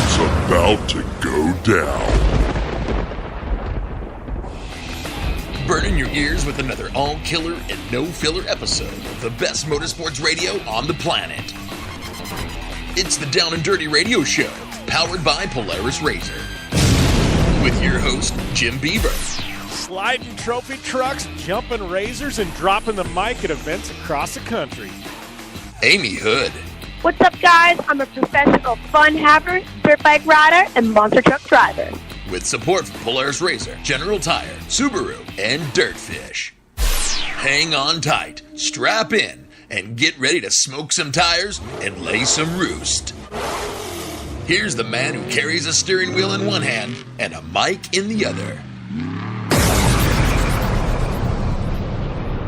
It's about to go down. Burning your ears with another all-killer and no-filler episode of the best motorsports radio on the planet. It's the Down and Dirty Radio Show, powered by Polaris RZR. With your host, Jim Beaver. Sliding trophy trucks, jumping razors, and dropping the mic at events across the country. Amy Hood. What's up, guys? I'm a professional fun haver, dirt bike rider, and monster truck driver. With support from Polaris RZR, General Tire, Subaru, and Dirtfish. Hang on tight, strap in, and get ready to smoke some tires and lay some roost. Here's the man who carries a steering wheel in one hand and a mic in the other.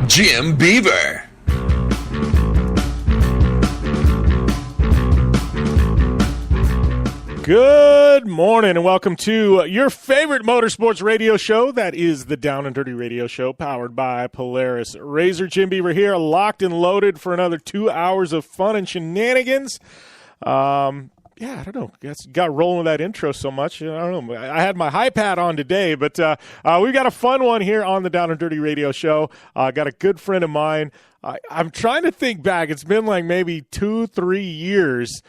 Jim Beaver. Good morning and welcome to your favorite motorsports radio show. That is the Down and Dirty Radio Show, powered by Polaris RZR. Jim Beaver here, locked and loaded for another 2 hours of fun and shenanigans. I don't know. Got rolling with that intro so much. I don't know. I had my high hat on today, but we've got a fun one here on the Down and Dirty Radio Show. Got a good friend of mine. I'm trying to think back. It's been like maybe 2-3 years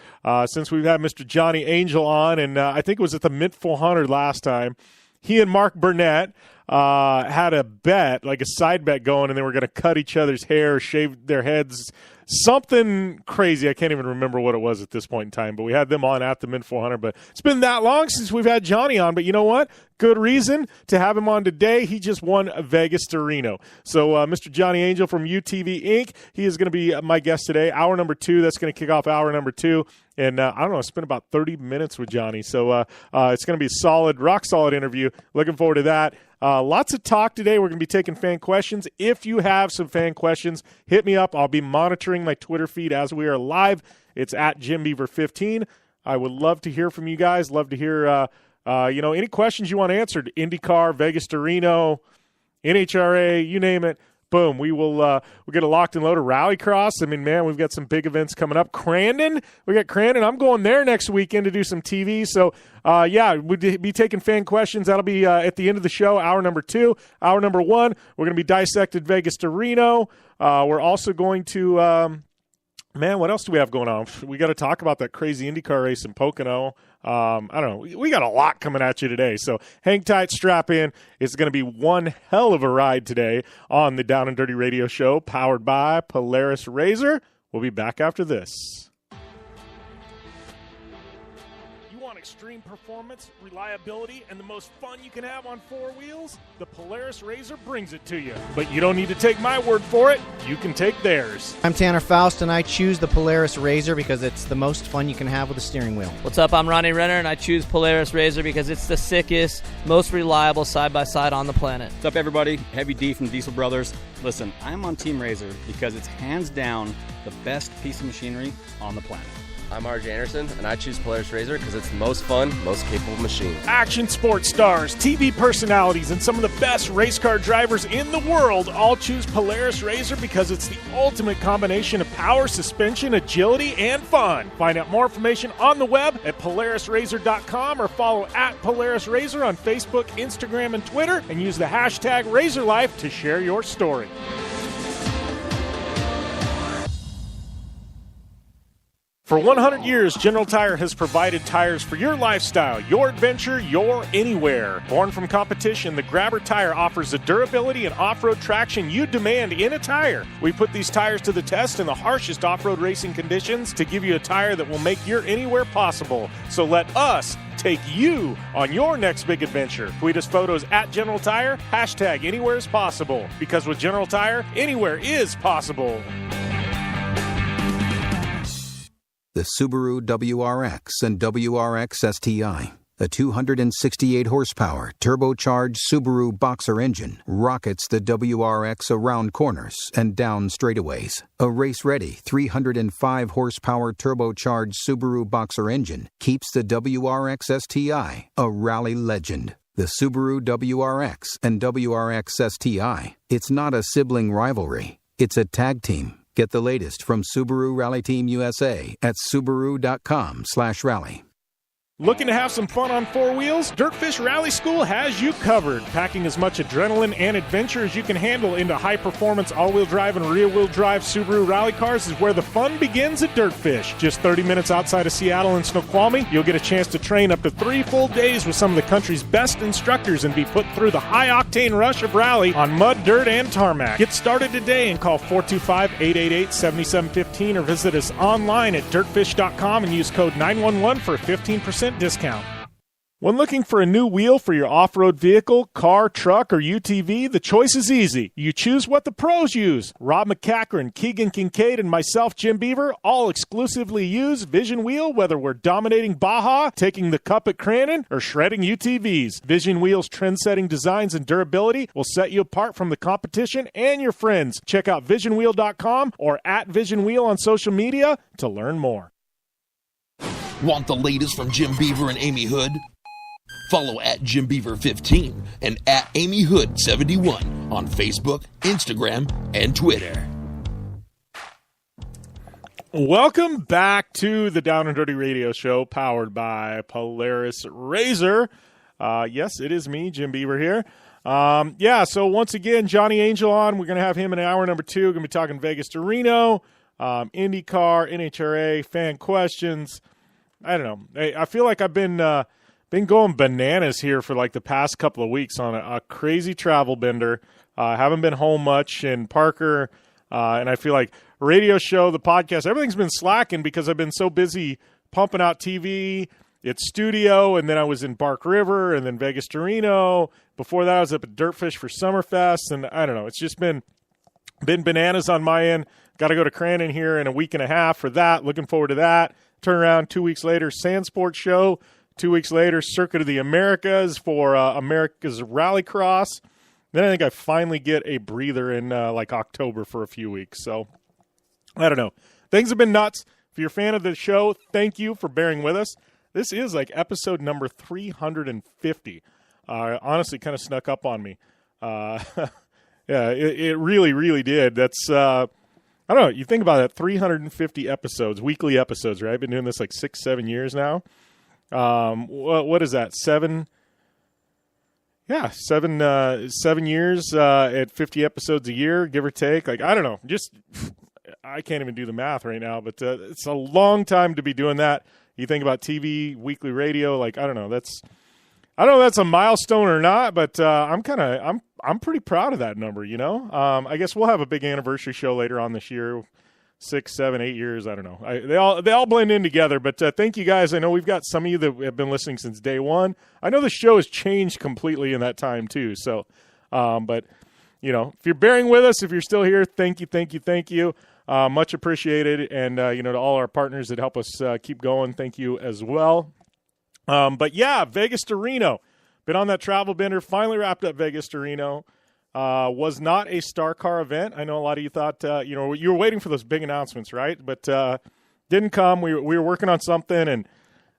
since we've had Mr. Johnny Angel on, and I think it was at the Mint 400 last time. He and Mark Burnett had a bet, like a side bet going, and they were going to cut each other's hair, shave their heads, something crazy. I can't even remember what it was at this point in time, but we had them on at the Mint 400. But it's been that long since we've had Johnny on, but you know what? Good reason to have him on today. He just won Vegas to Reno. So Mr. Johnny Angel from UTV Inc., he is going to be my guest today. Hour number 2, that's going to kick off hour number 2. And I don't know, I spent about 30 minutes with Johnny. So it's going to be a solid, rock solid interview. Looking forward to that. Lots of talk today. We're going to be taking fan questions. If you have some fan questions, hit me up. I'll be monitoring my Twitter feed as we are live. It's at JimBeaver15. I would love to hear from you guys. Love to hear, any questions you want answered. IndyCar, Vegas to Reno, NHRA, you name it. Boom, we'll get a locked and loaded rallycross. I mean, man, we've got some big events coming up. Crandon, we got Crandon. I'm going there next weekend to do some TV. So, we'll be taking fan questions. That'll be at the end of the show, hour number 2. Hour number 1, we're going to be dissected Vegas to Reno. We're also going to, what else do we have going on? We got to talk about that crazy IndyCar race in Pocono. I don't know. We got a lot coming at you today. So hang tight, strap in. It's going to be one hell of a ride today on the Down and Dirty Radio Show, powered by Polaris RZR. We'll be back after this. You want extreme performance, reliability, and the most fun you can have on 4 wheels? The Polaris RZR brings it to you. But you don't need to take my word for it. You can take theirs. I'm Tanner Faust, and I choose the Polaris RZR because it's the most fun you can have with a steering wheel. What's up? I'm Ronnie Renner, and I choose Polaris RZR because it's the sickest, most reliable side-by-side on the planet. What's up, everybody? Heavy D from Diesel Brothers. Listen, I'm on Team RZR because it's hands down the best piece of machinery on the planet. I'm RJ Anderson, and I choose Polaris RZR because it's the most fun, most capable machine. Action sports stars, TV personalities, and some of the best race car drivers in the world all choose Polaris RZR because it's the ultimate combination of power, suspension, agility, and fun. Find out more information on the web at PolarisRZR.com or follow at Polaris RZR on Facebook, Instagram, and Twitter, and use the hashtag RZRLife to share your story. For 100 years, General Tire has provided tires for your lifestyle, your adventure, your anywhere. Born from competition, the Grabber tire offers the durability and off-road traction you demand in a tire. We put these tires to the test in the harshest off-road racing conditions to give you a tire that will make your anywhere possible. So let us take you on your next big adventure. Tweet us photos at General Tire, hashtag anywhere is possible. Because with General Tire, anywhere is possible. The Subaru WRX and WRX STI, a 268-horsepower turbocharged Subaru Boxer engine, rockets the WRX around corners and down straightaways. A race-ready 305-horsepower turbocharged Subaru Boxer engine keeps the WRX STI a rally legend. The Subaru WRX and WRX STI, it's not a sibling rivalry, it's a tag team. Get the latest from Subaru Rally Team USA at Subaru.com/rally. Looking to have some fun on four wheels? Dirtfish Rally School has you covered. Packing as much adrenaline and adventure as you can handle into high-performance all-wheel drive and rear-wheel drive Subaru rally cars is where the fun begins at Dirtfish. Just 30 minutes outside of Seattle in Snoqualmie, you'll get a chance to train up to 3 full days with some of the country's best instructors and be put through the high-octane rush of rally on mud, dirt, and tarmac. Get started today and call 425-888-7715 or visit us online at dirtfish.com and use code 911 for a 15% discount. When looking for a new wheel for your off-road vehicle, car, truck, or UTV, the choice is easy. You choose what the pros use. Rob McCachran, Keegan Kincaid, and myself, Jim Beaver, all exclusively use Vision Wheel, whether we're dominating Baja, taking the cup at Crandon, or shredding UTVs. Vision Wheel's trend-setting designs and durability will set you apart from the competition and your friends. Check out visionwheel.com or at Vision Wheel on social media to learn more. Want the latest from Jim Beaver and Amy Hood? Follow at JimBeaver15 and at Amy Hood 71 on Facebook, Instagram, and Twitter. Welcome back to the Down and Dirty Radio Show, powered by Polaris Razor. Yes, it is me, Jim Beaver here. So once again, Johnny Angel on. We're going to have him in hour number 2. We're going to be talking Vegas to Reno, IndyCar, NHRA, fan questions. I don't know. I feel like I've been going bananas here for like the past couple of weeks on a crazy travel bender. Haven't been home much, and Parker, and I feel like radio show, the podcast, everything's been slacking because I've been so busy pumping out TV, it's studio, and then I was in Bark River, and then Vegas to Reno. Before that, I was up at Dirtfish for Summerfest, and I don't know. It's just been bananas on my end. Got to go to Crandon here in a week and a half for that. Looking forward to that. Turn around 2 weeks later, Sand Sports Show. 2 weeks later, Circuit of the Americas for America's Rallycross. Then I think I finally get a breather in like October for a few weeks. So I don't know. Things have been nuts. If you're a fan of the show, thank you for bearing with us. This is like episode number 350. Honestly, kind of snuck up on me. It really, really did. That's I don't know. You think about that, 350 episodes, weekly episodes, right? I've been doing this like 6-7 years now. What is that? 7 years at 50 episodes a year, give or take. Like, I don't know. I can't even do the math right now, but it's a long time to be doing that. You think about TV, weekly radio, like, I don't know. I don't know if that's a milestone or not, but I'm pretty proud of that number, you know? I guess we'll have a big anniversary show later on this year. 6, 7, 8 years, I don't know. They all blend in together, but thank you guys. I know we've got some of you that have been listening since day one. I know the show has changed completely in that time too. So, but you know, if you're bearing with us, if you're still here, thank you. Much appreciated. And to all our partners that help us keep going, thank you as well. But yeah, Vegas to Reno. Been on that travel bender. Finally wrapped up Vegas to Reno. Was not a Star Car event. I know a lot of you thought, you were waiting for those big announcements, right? But didn't come. We were working on something, and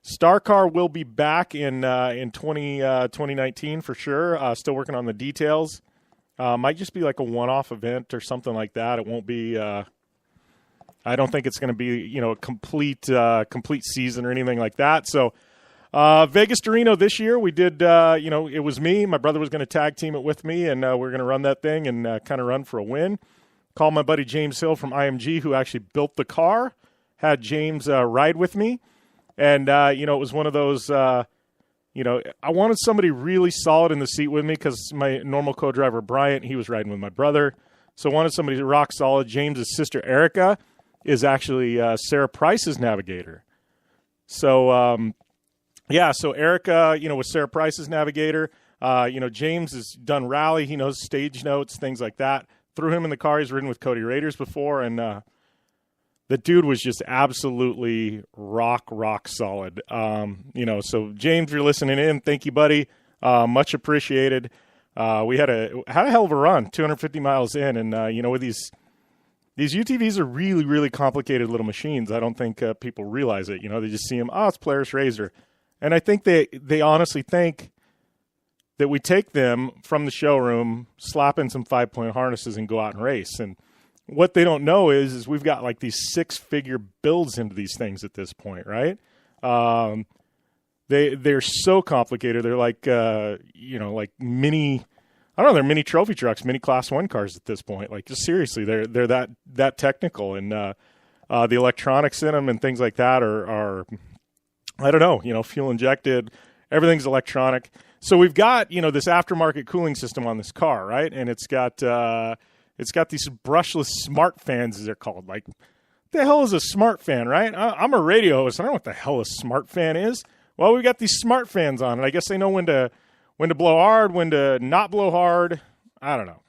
Star Car will be back in 2019 for sure. Still working on the details. Might just be like a one-off event or something like that. It won't be. I don't think it's going to be a complete season or anything like that. So. Vegas to Reno this year, we did, it was me. My brother was going to tag team it with me, and we're going to run that thing and kind of run for a win. Called my buddy James Hill from IMG, who actually built the car, had James ride with me. And, it was one of those, I wanted somebody really solid in the seat with me because my normal co-driver, Bryant, he was riding with my brother. So I wanted somebody rock solid. James's sister, Erica, is actually Sarah Price's navigator. So, so Erica, was Sarah Price's navigator. James has done rally. He knows stage notes, things like that. Threw him in the car. He's ridden with Cody Raiders before, and the dude was just absolutely rock solid. So James, you're listening in. Thank you, buddy. Much appreciated. We had a hell of a run, 250 miles in, and with these UTVs are really, really complicated little machines. I don't think people realize it. They just see them. Oh, it's Polaris Razor. And I think they honestly think that we take them from the showroom, slap in some 5-point harnesses, and go out and race. And what they don't know is we've got like these 6-figure builds into these things at this point, right? they're so complicated. They're like like mini. I don't know. They're mini trophy trucks, mini Class 1 cars at this point. Like, just seriously, they're that technical, and the electronics in them and things like that are I don't know. Fuel injected, everything's electronic. So we've got this aftermarket cooling system on this car, right? And it's got these brushless smart fans, as they're called. Like, what the hell is a smart fan, right? I'm a radio host. I don't know what the hell a smart fan is. Well, we've got these smart fans on, and I guess they know when to blow hard, when to not blow hard. I don't know.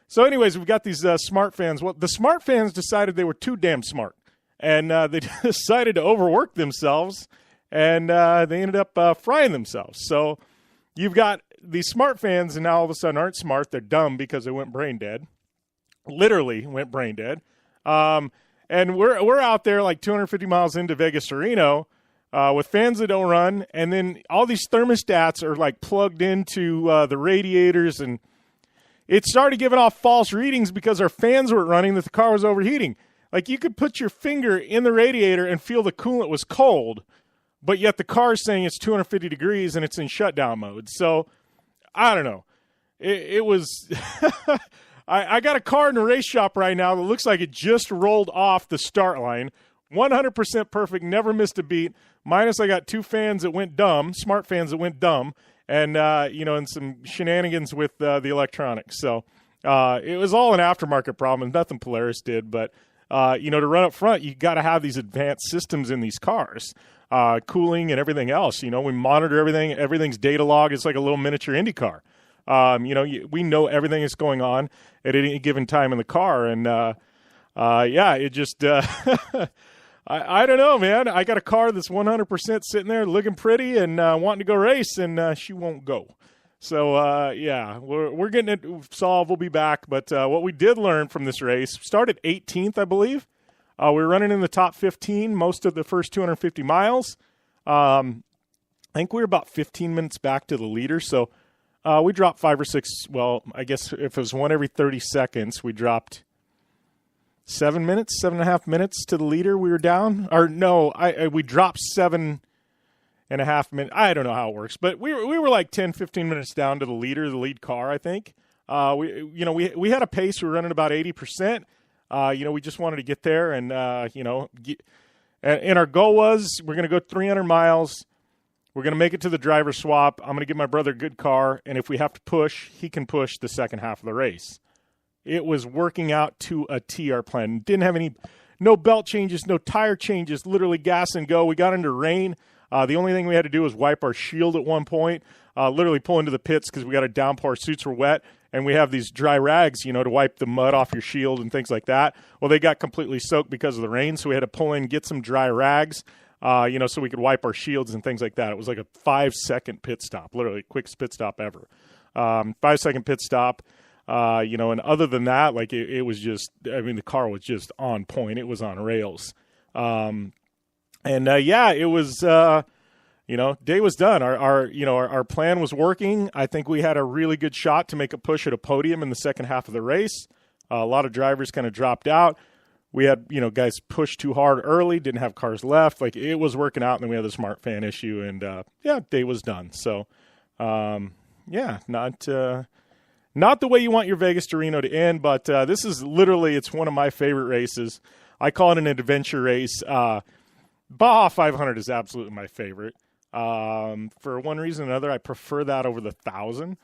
So anyways, we've got these smart fans. Well, the smart fans decided they were too damn smart, and they decided to overwork themselves, and they ended up frying themselves. So you've got these smart fans, and now all of a sudden aren't smart. They're dumb because they went brain dead. Literally went brain dead. And we're out there like 250 miles into Vegas to Reno, with fans that don't run, and then all these thermostats are like plugged into the radiators, and it started giving off false readings because our fans weren't running, that the car was overheating. Like, you could put your finger in the radiator and feel the coolant was cold, but yet the car is saying it's 250 degrees and it's in shutdown mode. So I don't know. It was I got a car in a race shop right now that looks like it just rolled off the start line. 100% perfect, never missed a beat. Minus I got two fans that went dumb, smart fans that went dumb, and and some shenanigans with the electronics. So it was all an aftermarket problem. Nothing Polaris did, but to run up front, you got to have these advanced systems in these cars, cooling and everything else. We monitor everything. Everything's data log. It's like a little miniature IndyCar. We know everything that's going on at any given time in the car, and it just. I don't know, man. I got a car that's 100% sitting there looking pretty and wanting to go race, and she won't go. So, we're getting it solved. We'll be back. But what we did learn from this race, started 18th, I believe. We were running in the top 15 most of the first 250 miles. I think we were about 15 minutes back to the leader. So we dropped 5 or 6. Well, I guess if it was one every 30 seconds, we dropped 7.5 minutes to the leader. We were down, or no, we dropped 7.5 minutes. I don't know how it works, but we were like 10, 15 minutes down to the leader, the lead car, I think. We had a pace. We were running about 80%. We just wanted to get there, and and our goal was we're going to go 300 miles. We're going to make it to the driver swap. I'm going to give my brother a good car, and if we have to push, he can push the second half of the race. It was working out to a T, our plan. Didn't have no belt changes, no tire changes, literally gas and go. We got into rain. The only thing we had to do was wipe our shield at one point, literally pull into the pits because we got a downpour. Suits were wet, and we have these dry rags, to wipe the mud off your shield and things like that. Well, they got completely soaked because of the rain, so we had to pull in, get some dry rags, so we could wipe our shields and things like that. It was like a 5-second pit stop, literally quickest pit stop ever. 5-second pit stop. And other than that, like it was just, the car was just on point. It was on rails. It was, day was done. Our plan was working. I think we had a really good shot to make a push at a podium in the second half of the race. A lot of drivers kind of dropped out. We had, guys push too hard early, didn't have cars left. Like, it was working out, and then we had the smart fan issue, and day was done. So, not the way you want your Vegas to Reno to end, but this is literally, it's one of my favorite races. I call it an adventure race. Baja 500 is absolutely my favorite. For one reason or another, I prefer that over the 1,000.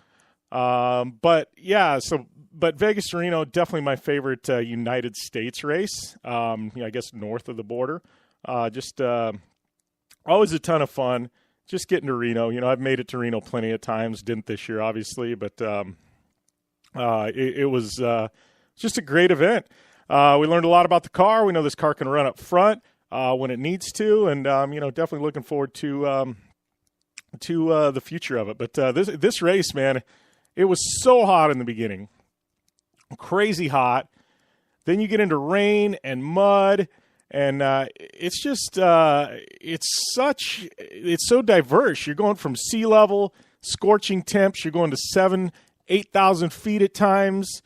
But Vegas to Reno, definitely my favorite United States race. I guess north of the border. Always a ton of fun. Just getting to Reno. I've made it to Reno plenty of times. Didn't this year, obviously, but it was just a great event. We learned a lot about the car. We know this car can run up front when it needs to, and definitely looking forward to the future of it. But this race, man, it was so hot in the beginning, crazy hot. Then you get into rain and mud, and it's just it's so diverse. You're going from sea level, scorching temps. You're going to 8,000 feet at times,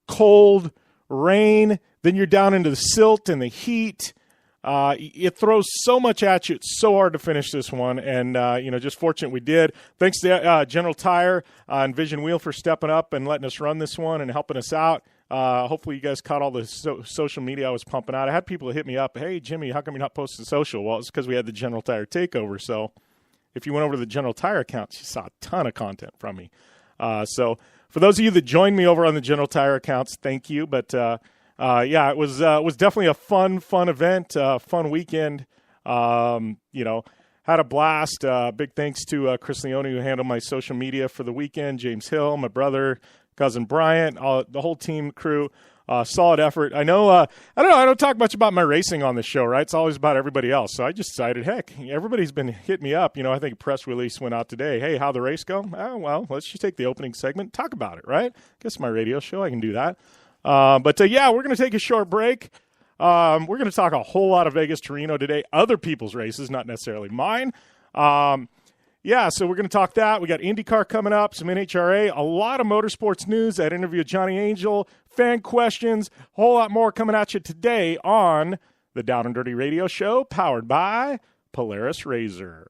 cold, rain. Then you're down into the silt and the heat. It throws so much at you. It's so hard to finish this one, and just fortunate we did. Thanks to General Tire and Vision Wheel for stepping up and letting us run this one and helping us out. Hopefully you guys caught all the social media I was pumping out. I had people hit me up, hey, Jimmy, how come you're not posting social? Well, it's because we had the General Tire takeover, so if you went over to the General Tire accounts, you saw a ton of content from me. So for those of you that joined me over on the General Tire accounts, thank you. But, it was definitely a fun event, fun weekend. Had a blast. Big thanks to Chris Leone, who handled my social media for the weekend, James Hill, my brother, cousin Bryant, the whole team crew. Solid effort. I know, I don't talk much about my racing on this show, right? It's always about everybody else. So I just decided, heck, everybody's been hitting me up. I think a press release went out today. Hey, how'd the race go? Oh, well, let's just take the opening segment, talk about it, right? Guess my radio show, I can do that. We're going to take a short break. We're going to talk a whole lot of Vegas to Reno today, other people's races, not necessarily mine. So we're going to talk that. We got IndyCar coming up, some NHRA, a lot of motorsports news, that interview with Johnny Angel, fan questions, a whole lot more coming at you today on the Down and Dirty Radio Show, powered by Polaris RZR.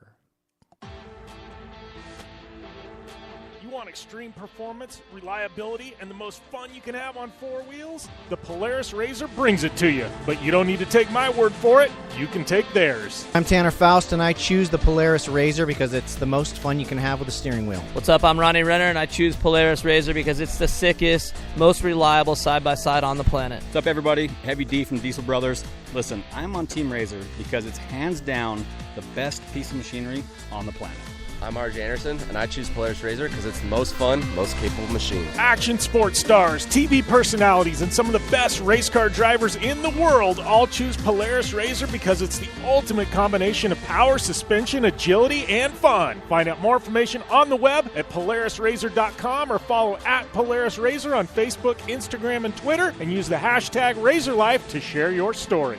Want extreme performance, reliability, and the most fun you can have on four wheels? The Polaris RZR brings it to you. But you don't need to take my word for it. You can take theirs. I'm Tanner Faust, and I choose the Polaris RZR because it's the most fun you can have with a steering wheel. What's up? I'm Ronnie Renner, and I choose Polaris RZR because it's the sickest, most reliable side-by-side on the planet. What's up, everybody? Heavy D from Diesel Brothers. Listen, I'm on Team RZR because it's hands down the best piece of machinery on the planet. I'm RJ Anderson, and I choose Polaris RZR because it's the most fun, most capable machine. Action sports stars, TV personalities, and some of the best race car drivers in the world all choose Polaris RZR because it's the ultimate combination of power, suspension, agility, and fun. Find out more information on the web at PolarisRZR.com or follow at Polaris RZR on Facebook, Instagram, and Twitter, and use the hashtag RazorLife to share your story.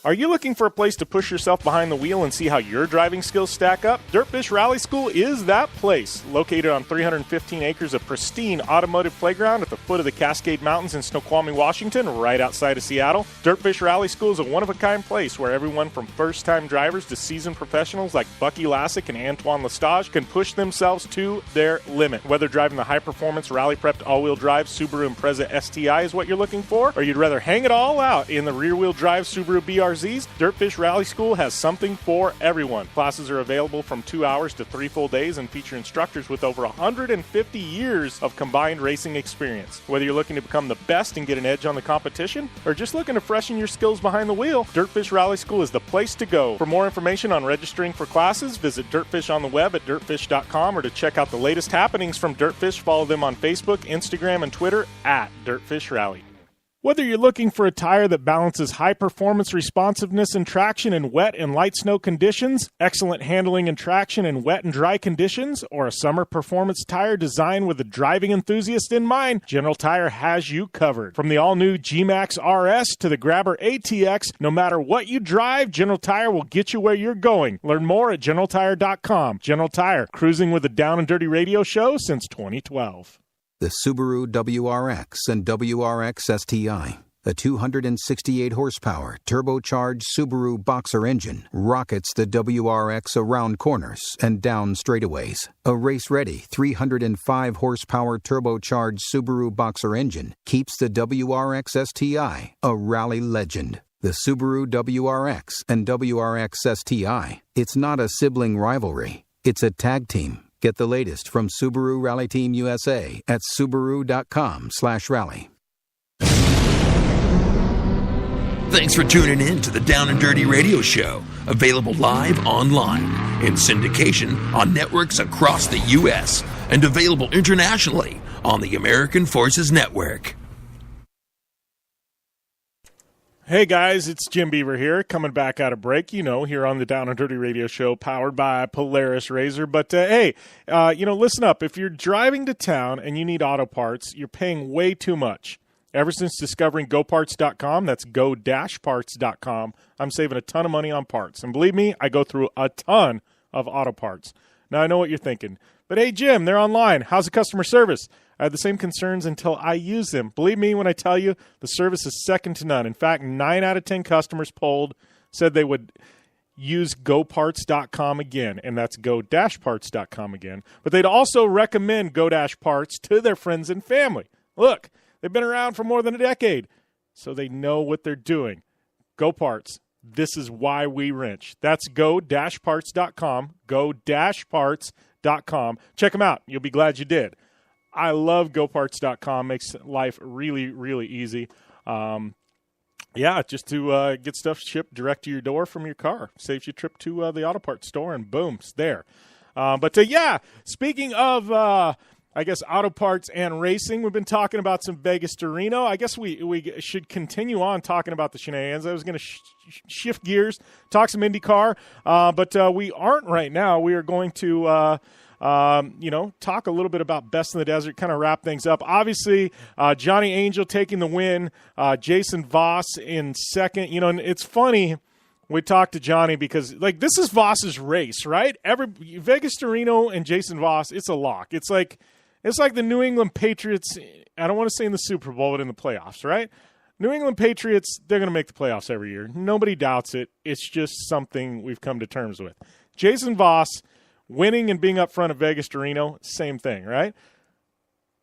Are you looking for a place to push yourself behind the wheel and see how your driving skills stack up? Dirtfish Rally School is that place. Located on 315 acres of pristine automotive playground at the foot of the Cascade Mountains in Snoqualmie, Washington, right outside of Seattle, Dirtfish Rally School is a one-of-a-kind place where everyone from first-time drivers to seasoned professionals like Bucky Lassick and Antoine Lestage can push themselves to their limit. Whether driving the high-performance, rally-prepped all-wheel drive Subaru Impreza STI is what you're looking for, or you'd rather hang it all out in the rear-wheel drive Subaru BRZs, Dirtfish Rally School has something for everyone. Classes are available from 2 hours to 3 full days and feature instructors with over 150 years of combined racing experience. Whether you're looking to become the best and get an edge on the competition, or just looking to freshen your skills behind the wheel, Dirtfish Rally School is the place to go. For more information on registering for classes, visit Dirtfish on the web at dirtfish.com, or to check out the latest happenings from Dirtfish, follow them on Facebook, Instagram, and Twitter at Dirtfish Rally. Whether you're looking for a tire that balances high performance, responsiveness, and traction in wet and light snow conditions, excellent handling and traction in wet and dry conditions, or a summer performance tire designed with the driving enthusiast in mind, General Tire has you covered. From the all-new G-Max RS to the Grabber ATX, no matter what you drive, General Tire will get you where you're going. Learn more at GeneralTire.com. General Tire, cruising with the Down and Dirty Radio Show since 2012. The Subaru WRX and WRX STI, a 268-horsepower, turbocharged Subaru Boxer engine, rockets the WRX around corners and down straightaways. A race-ready 305-horsepower turbocharged Subaru Boxer engine keeps the WRX STI a rally legend. The Subaru WRX and WRX STI, it's not a sibling rivalry, it's a tag team. Get the latest from Subaru Rally Team USA at Subaru.com/rally. Thanks for tuning in to the Down and Dirty Radio Show, available live online, in syndication on networks across the U.S., and available internationally on the American Forces Network. Hey guys, it's Jim Beaver here, coming back out of break, here on the Down and Dirty Radio Show, powered by Polaris RZR. But listen up. If you're driving to town and you need auto parts, you're paying way too much. Ever since discovering GoParts.com, that's go-parts.com, I'm saving a ton of money on parts. And believe me, I go through a ton of auto parts. Now, I know what you're thinking. But hey, Jim, they're online. How's the customer service? I had the same concerns until I use them. Believe me when I tell you, the service is second to none. In fact, 9 out of 10 customers polled said they would use GoParts.com again, and that's Go-Parts.com again. But they'd also recommend Go-Parts to their friends and family. Look, they've been around for more than a decade, so they know what they're doing. Go Parts. This is why we wrench. That's Go-Parts.com. Go-Parts.com. Check them out. You'll be glad you did. I love GoParts.com. Makes life really, really easy. Just to get stuff shipped direct to your door from your car. Saves you a trip to the auto parts store, and boom, it's there. Speaking of, auto parts and racing, we've been talking about some Vegas to Reno. I guess we should continue on talking about the shenanigans. I was going to shift gears, talk some IndyCar, but we aren't right now. We are going to talk a little bit about Best in the Desert, kind of wrap things up. Obviously, Johnny Angel taking the win, Jason Voss in second. And it's funny, we talked to Johnny because, this is Voss's race, right? Vegas to Reno and Jason Voss, it's a lock. It's like the New England Patriots, I don't want to say in the Super Bowl, but in the playoffs, right? New England Patriots, they're going to make the playoffs every year. Nobody doubts it. It's just something we've come to terms with. Jason Voss, winning and being up front of Vegas to Reno, same thing, right?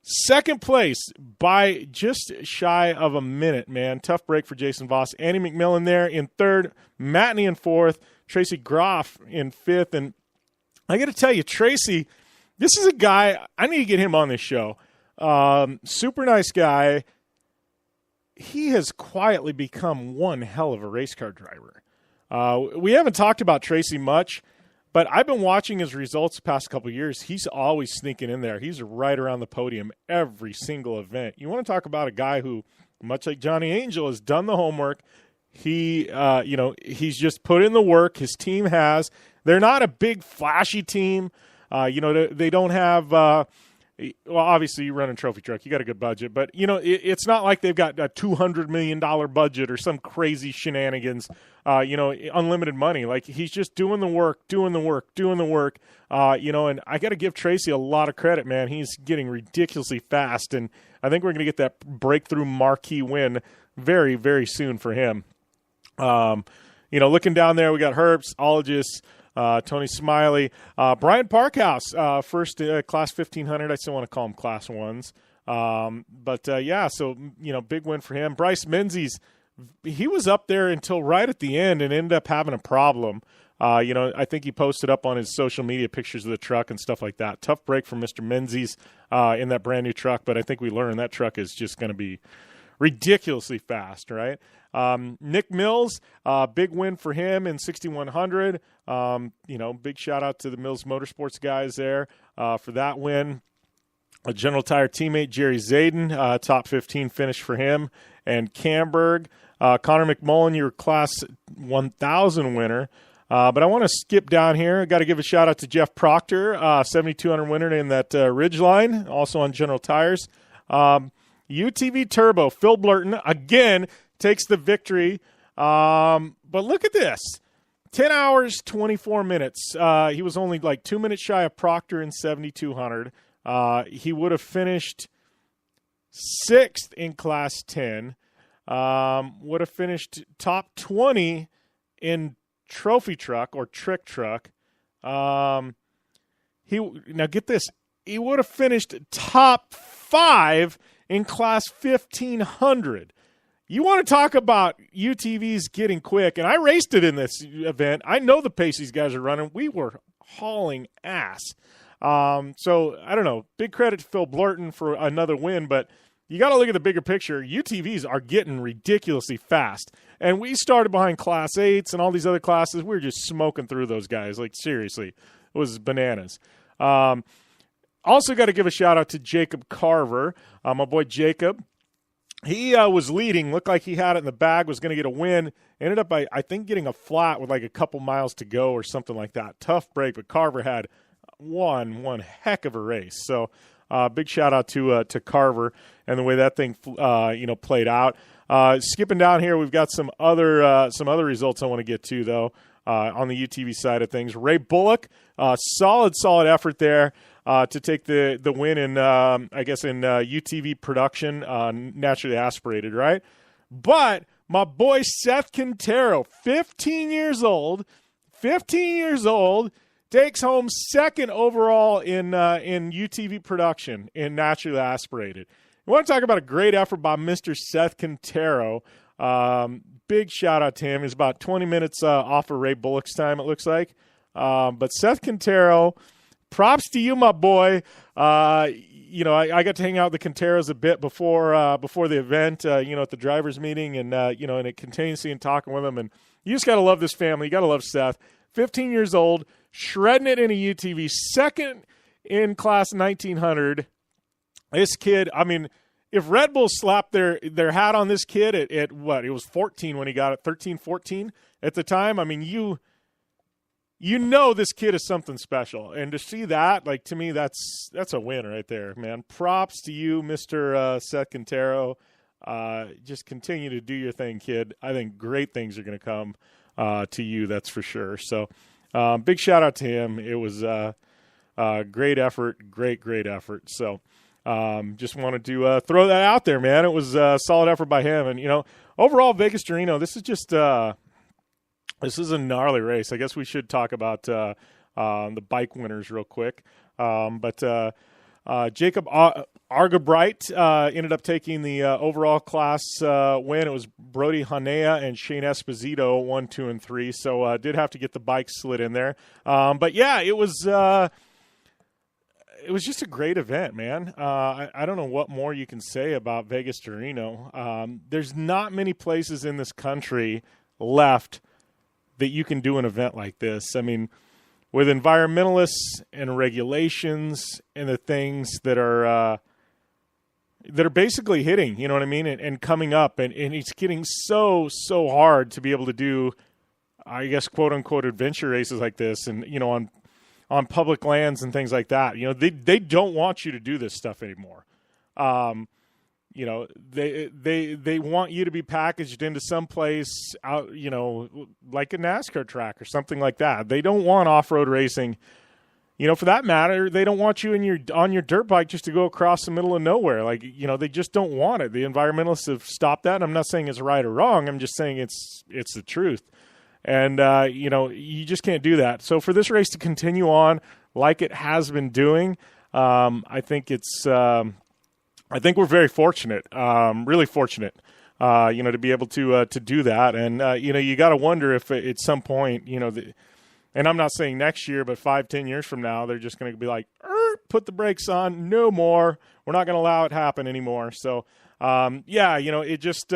Second place by just shy of a minute, man. Tough break for Jason Voss. Andy McMillan there in third, Matney in fourth, Tracy Groff in fifth. And I got to tell you, Tracy, this is a guy, I need to get him on this show. Super nice guy. He has quietly become one hell of a race car driver. We haven't talked about Tracy much, but I've been watching his results the past couple of years. He's always sneaking in there. He's right around the podium every single event. You want to talk about a guy who, much like Johnny Angel, has done the homework. He's just put in the work. His team has. They're not a big, flashy team. They don't have obviously you run a trophy truck. You got a good budget. But, it's not like they've got a $200 million budget or some crazy shenanigans, unlimited money. Like, he's just doing the work. And I got to give Tracy a lot of credit, man. He's getting ridiculously fast, and I think we're going to get that breakthrough marquee win very, very soon for him. Looking down there, we got Herbst, Ologist, Tony Smiley, Brian Parkhouse, first class 1500. I still want to call him class ones. Big win for him. Bryce Menzies, he was up there until right at the end and ended up having a problem. I think he posted up on his social media pictures of the truck and stuff like that. Tough break for Mr. Menzies in that brand new truck, but I think we learned that truck is just going to be ridiculously fast, right? Nick Mills, big win for him in 6100. Big shout out to the Mills Motorsports guys there for that win. A General Tire teammate, Jerry Zayden, top 15 finish for him. And Camberg, Connor McMullen, your class 1000 winner. But I want to skip down here. I got to give a shout out to Jeff Proctor, 7200 winner in that Ridgeline, also on General Tires. UTV Turbo, Phil Blurton, again, takes the victory. But look at this. 10 hours, 24 minutes. He was only like 2 minutes shy of Proctor in 7,200. He would have finished 6th in Class 10. Would have finished top 20 in Trophy Truck or Trick Truck. Now get this. He would have finished top 5 in Class 1,500. You want to talk about UTVs getting quick, and I raced it in this event. I know the pace these guys are running. We were hauling ass. So, I don't know. Big credit to Phil Blurton for another win, but you got to look at the bigger picture. UTVs are getting ridiculously fast, and we started behind Class 8s and all these other classes. We were just smoking through those guys. Like, seriously, it was bananas. Also got to give a shout-out to Jacob Carver, my boy Jacob. He was leading, looked like he had it in the bag, was going to get a win. Ended up, I think, getting a flat with like a couple miles to go or something like that. Tough break, but Carver had one heck of a race. So big shout-out to Carver and the way that thing played out. Skipping down here, we've got some other results I want to get to, though. on the UTV side of things. Ray Bullock, solid effort there to take the win in, I guess, in UTV production, naturally aspirated, right? But my boy Seth Quintero, 15 years old, takes home second overall in UTV production in naturally aspirated. You want to talk about a great effort by Mr. Seth Quintero. Big shout out to him. He's about 20 minutes off of Ray Bullock's time, it looks like. But Seth Quintero, props to you, my boy. I got to hang out with the Quinteros a bit before the event, at the drivers' meeting, and it continuously and talking with them. And you just got to love this family. You got to love Seth. 15 years old, shredding it in a UTV, second in class 1900. This kid, I mean, if Red Bull slapped their hat on this kid at what? It was 14 when he got it, 13, 14 at the time. I mean, you know this kid is something special. And to see that, like, to me, that's a win right there, man. Props to you, Mr. Seth Quintero. Just continue to do your thing, kid. I think great things are going to come to you, that's for sure. So big shout out to him. It was great effort, great effort. So just wanted to throw that out there, man. It was a solid effort by him. And, overall, Vegas to Reno, this is just this is a gnarly race. I guess we should talk about the bike winners real quick. But Jacob Argabright ended up taking the overall class win. It was Brody Hanea and Shane Esposito 1, 2, and 3. So did have to get the bike slid in there. But yeah, it was just a great event, man. I don't know what more you can say about Vegas to Reno. There's not many places in this country left that you can do an event like this. I mean, with environmentalists and regulations and the things that are basically hitting, you know what I mean, and coming up, and it's getting so hard to be able to do, I guess, quote unquote adventure races like this, and on public lands and things like that. They don't want you to do this stuff anymore. They want you to be packaged into some place out, like a NASCAR track or something like that. They don't want off-road racing. For that matter, they don't want you on your dirt bike just to go across the middle of nowhere. Like, they just don't want it. The environmentalists have stopped that. I'm not saying it's right or wrong. I'm just saying it's the truth. And, you just can't do that. So for this race to continue on like it has been doing, I think we're very fortunate, really fortunate, to be able to do that. And, you got to wonder if at some point, and I'm not saying next year, but 5-10 years from now, they're just going to be like, put the brakes on, no more. We're not going to allow it to happen anymore. So, it just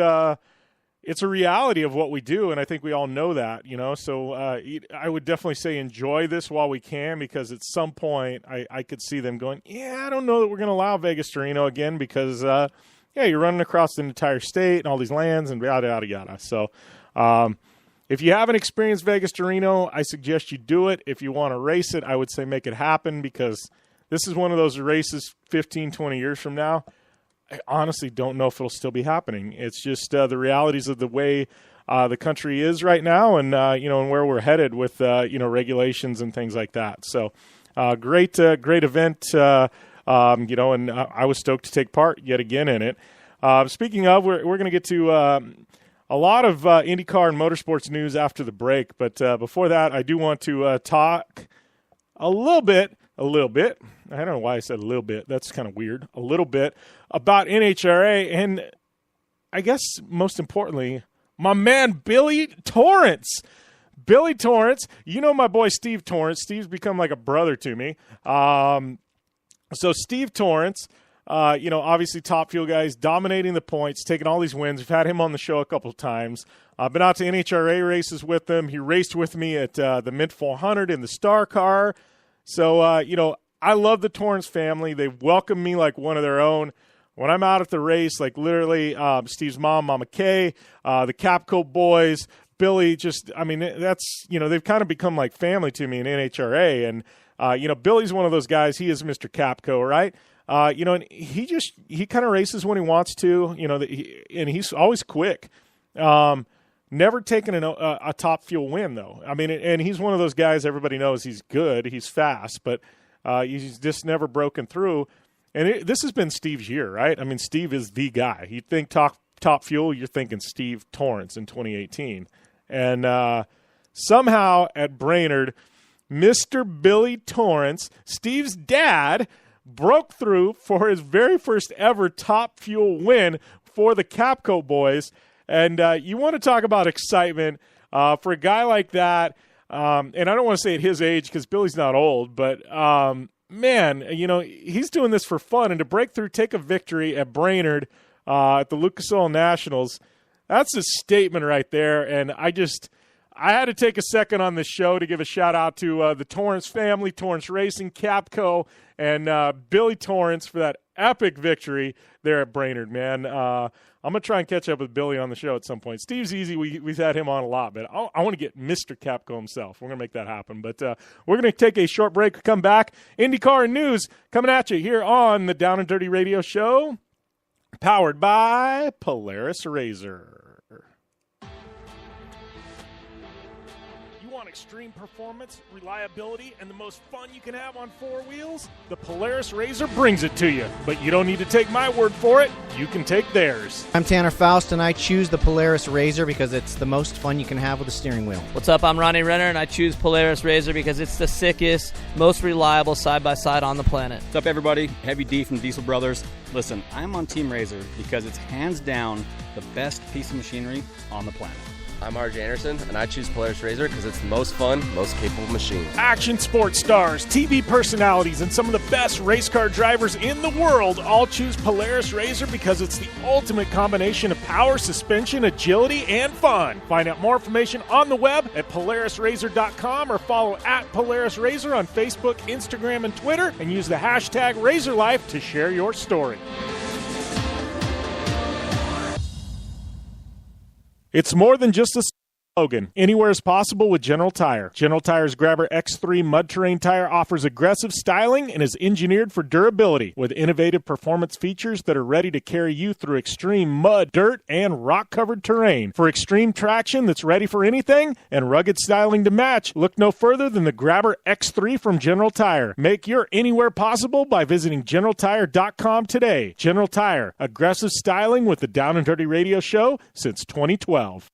it's a reality of what we do, and I think we all know that, So I would definitely say enjoy this while we can, because at some point I could see them going, I don't know that we're going to allow Vegas to Reno again, because, you're running across an entire state and all these lands and yada, yada, yada. So if you haven't experienced Vegas to Reno, I suggest you do it. If you want to race it, I would say make it happen, because this is one of those races 15, 20 years from now. I honestly don't know if it'll still be happening. It's just the realities of the way the country is right now, and and where we're headed with regulations and things like that. So great event, and I was stoked to take part yet again in it. Speaking of, we're going to get to a lot of IndyCar and motorsports news after the break, but before that, I do want to talk a little bit. I don't know why I said a little bit. That's kind of weird. A little bit about NHRA, and I guess most importantly, my man Billy Torrance. Billy Torrance, my boy Steve Torrance. Steve's become like a brother to me. So Steve Torrance, obviously Top Fuel guys, dominating the points, taking all these wins. We've had him on the show a couple of times. I've been out to NHRA races with him. He raced with me at the Mint 400 in the Star Car. So, I love the Torrance family. They welcome me like one of their own. When I'm out at the race, like literally Steve's mom, Mama Kay, the Capco boys, Billy, that's, they've kind of become like family to me in NHRA. And, Billy's one of those guys. He is Mr. Capco, right? And he kind of races when he wants to, and he's always quick. Never taken a top fuel win, though. I mean, and he's one of those guys everybody knows he's good, he's fast, but he's just never broken through. And this has been Steve's year, right? I mean, Steve is the guy. You think top fuel, you're thinking Steve Torrence in 2018. And somehow at Brainerd, Mr. Billy Torrence, Steve's dad, broke through for his very first ever top fuel win for the Capco boys. And you want to talk about excitement for a guy like that. And I don't want to say at his age because Billy's not old, but man, he's doing this for fun. And to break through, take a victory at Brainerd at the Lucas Oil Nationals, that's a statement right there. And I had to take a second on this show to give a shout out to the Torrance family, Torrance Racing, Capco, and Billy Torrance for that epic victory there at Brainerd, man. I'm going to try and catch up with Billy on the show at some point. Steve's easy. We've had him on a lot, but I want to get Mr. Capco himself. We're going to make that happen. But we're going to take a short break. Come back. IndyCar news coming at you here on the Down and Dirty Radio Show, powered by Polaris Razor. Extreme performance, reliability, and the most fun you can have on four wheels? The Polaris Razor brings it to you. But you don't need to take my word for it. You can take theirs. I'm Tanner Faust, and I choose the Polaris Razor because it's the most fun you can have with a steering wheel. What's up? I'm Ronnie Renner, and I choose Polaris Razor because it's the sickest, most reliable side-by-side on the planet. What's up, everybody? Heavy D from Diesel Brothers. Listen, I'm on Team Razor because it's hands down the best piece of machinery on the planet. I'm RJ Anderson, and I choose Polaris Razor because it's the most fun, most capable machine. Action sports stars, TV personalities, and some of the best race car drivers in the world all choose Polaris Razor because it's the ultimate combination of power, suspension, agility, and fun. Find out more information on the web at PolarisRazor.com or follow at Polaris Razor on Facebook, Instagram, and Twitter, and use the hashtag RazorLife to share your story. It's more than just a slogan. Anywhere is possible with General Tire. General Tire's Grabber X3 mud terrain tire offers aggressive styling and is engineered for durability with innovative performance features that are ready to carry you through extreme mud, dirt, and rock-covered terrain. For extreme traction that's ready for anything and rugged styling to match, look no further than the Grabber X3 from General Tire. Make your anywhere possible by visiting GeneralTire.com today. General Tire, aggressive styling with the Down and Dirty Radio Show since 2012.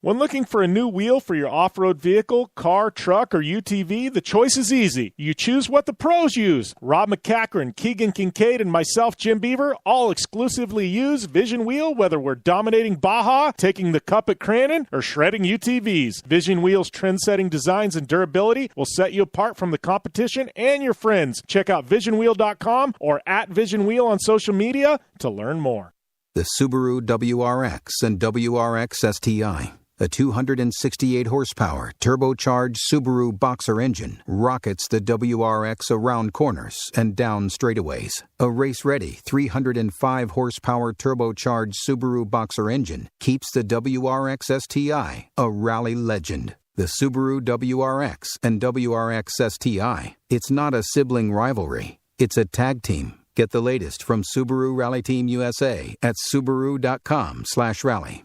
When looking for a new wheel for your off-road vehicle, car, truck, or UTV, the choice is easy. You choose what the pros use. Rob McCachran, Keegan Kincaid, and myself, Jim Beaver, all exclusively use Vision Wheel, whether we're dominating Baja, taking the cup at Crandon, or shredding UTVs. Vision Wheel's trend-setting designs and durability will set you apart from the competition and your friends. Check out VisionWheel.com or at Vision Wheel on social media to learn more. The Subaru WRX and WRX STI. A 268-horsepower, turbocharged Subaru Boxer engine rockets the WRX around corners and down straightaways. A race-ready 305-horsepower turbocharged Subaru Boxer engine keeps the WRX STI a rally legend. The Subaru WRX and WRX STI. It's not a sibling rivalry. It's a tag team. Get the latest from Subaru Rally Team USA at Subaru.com/rally.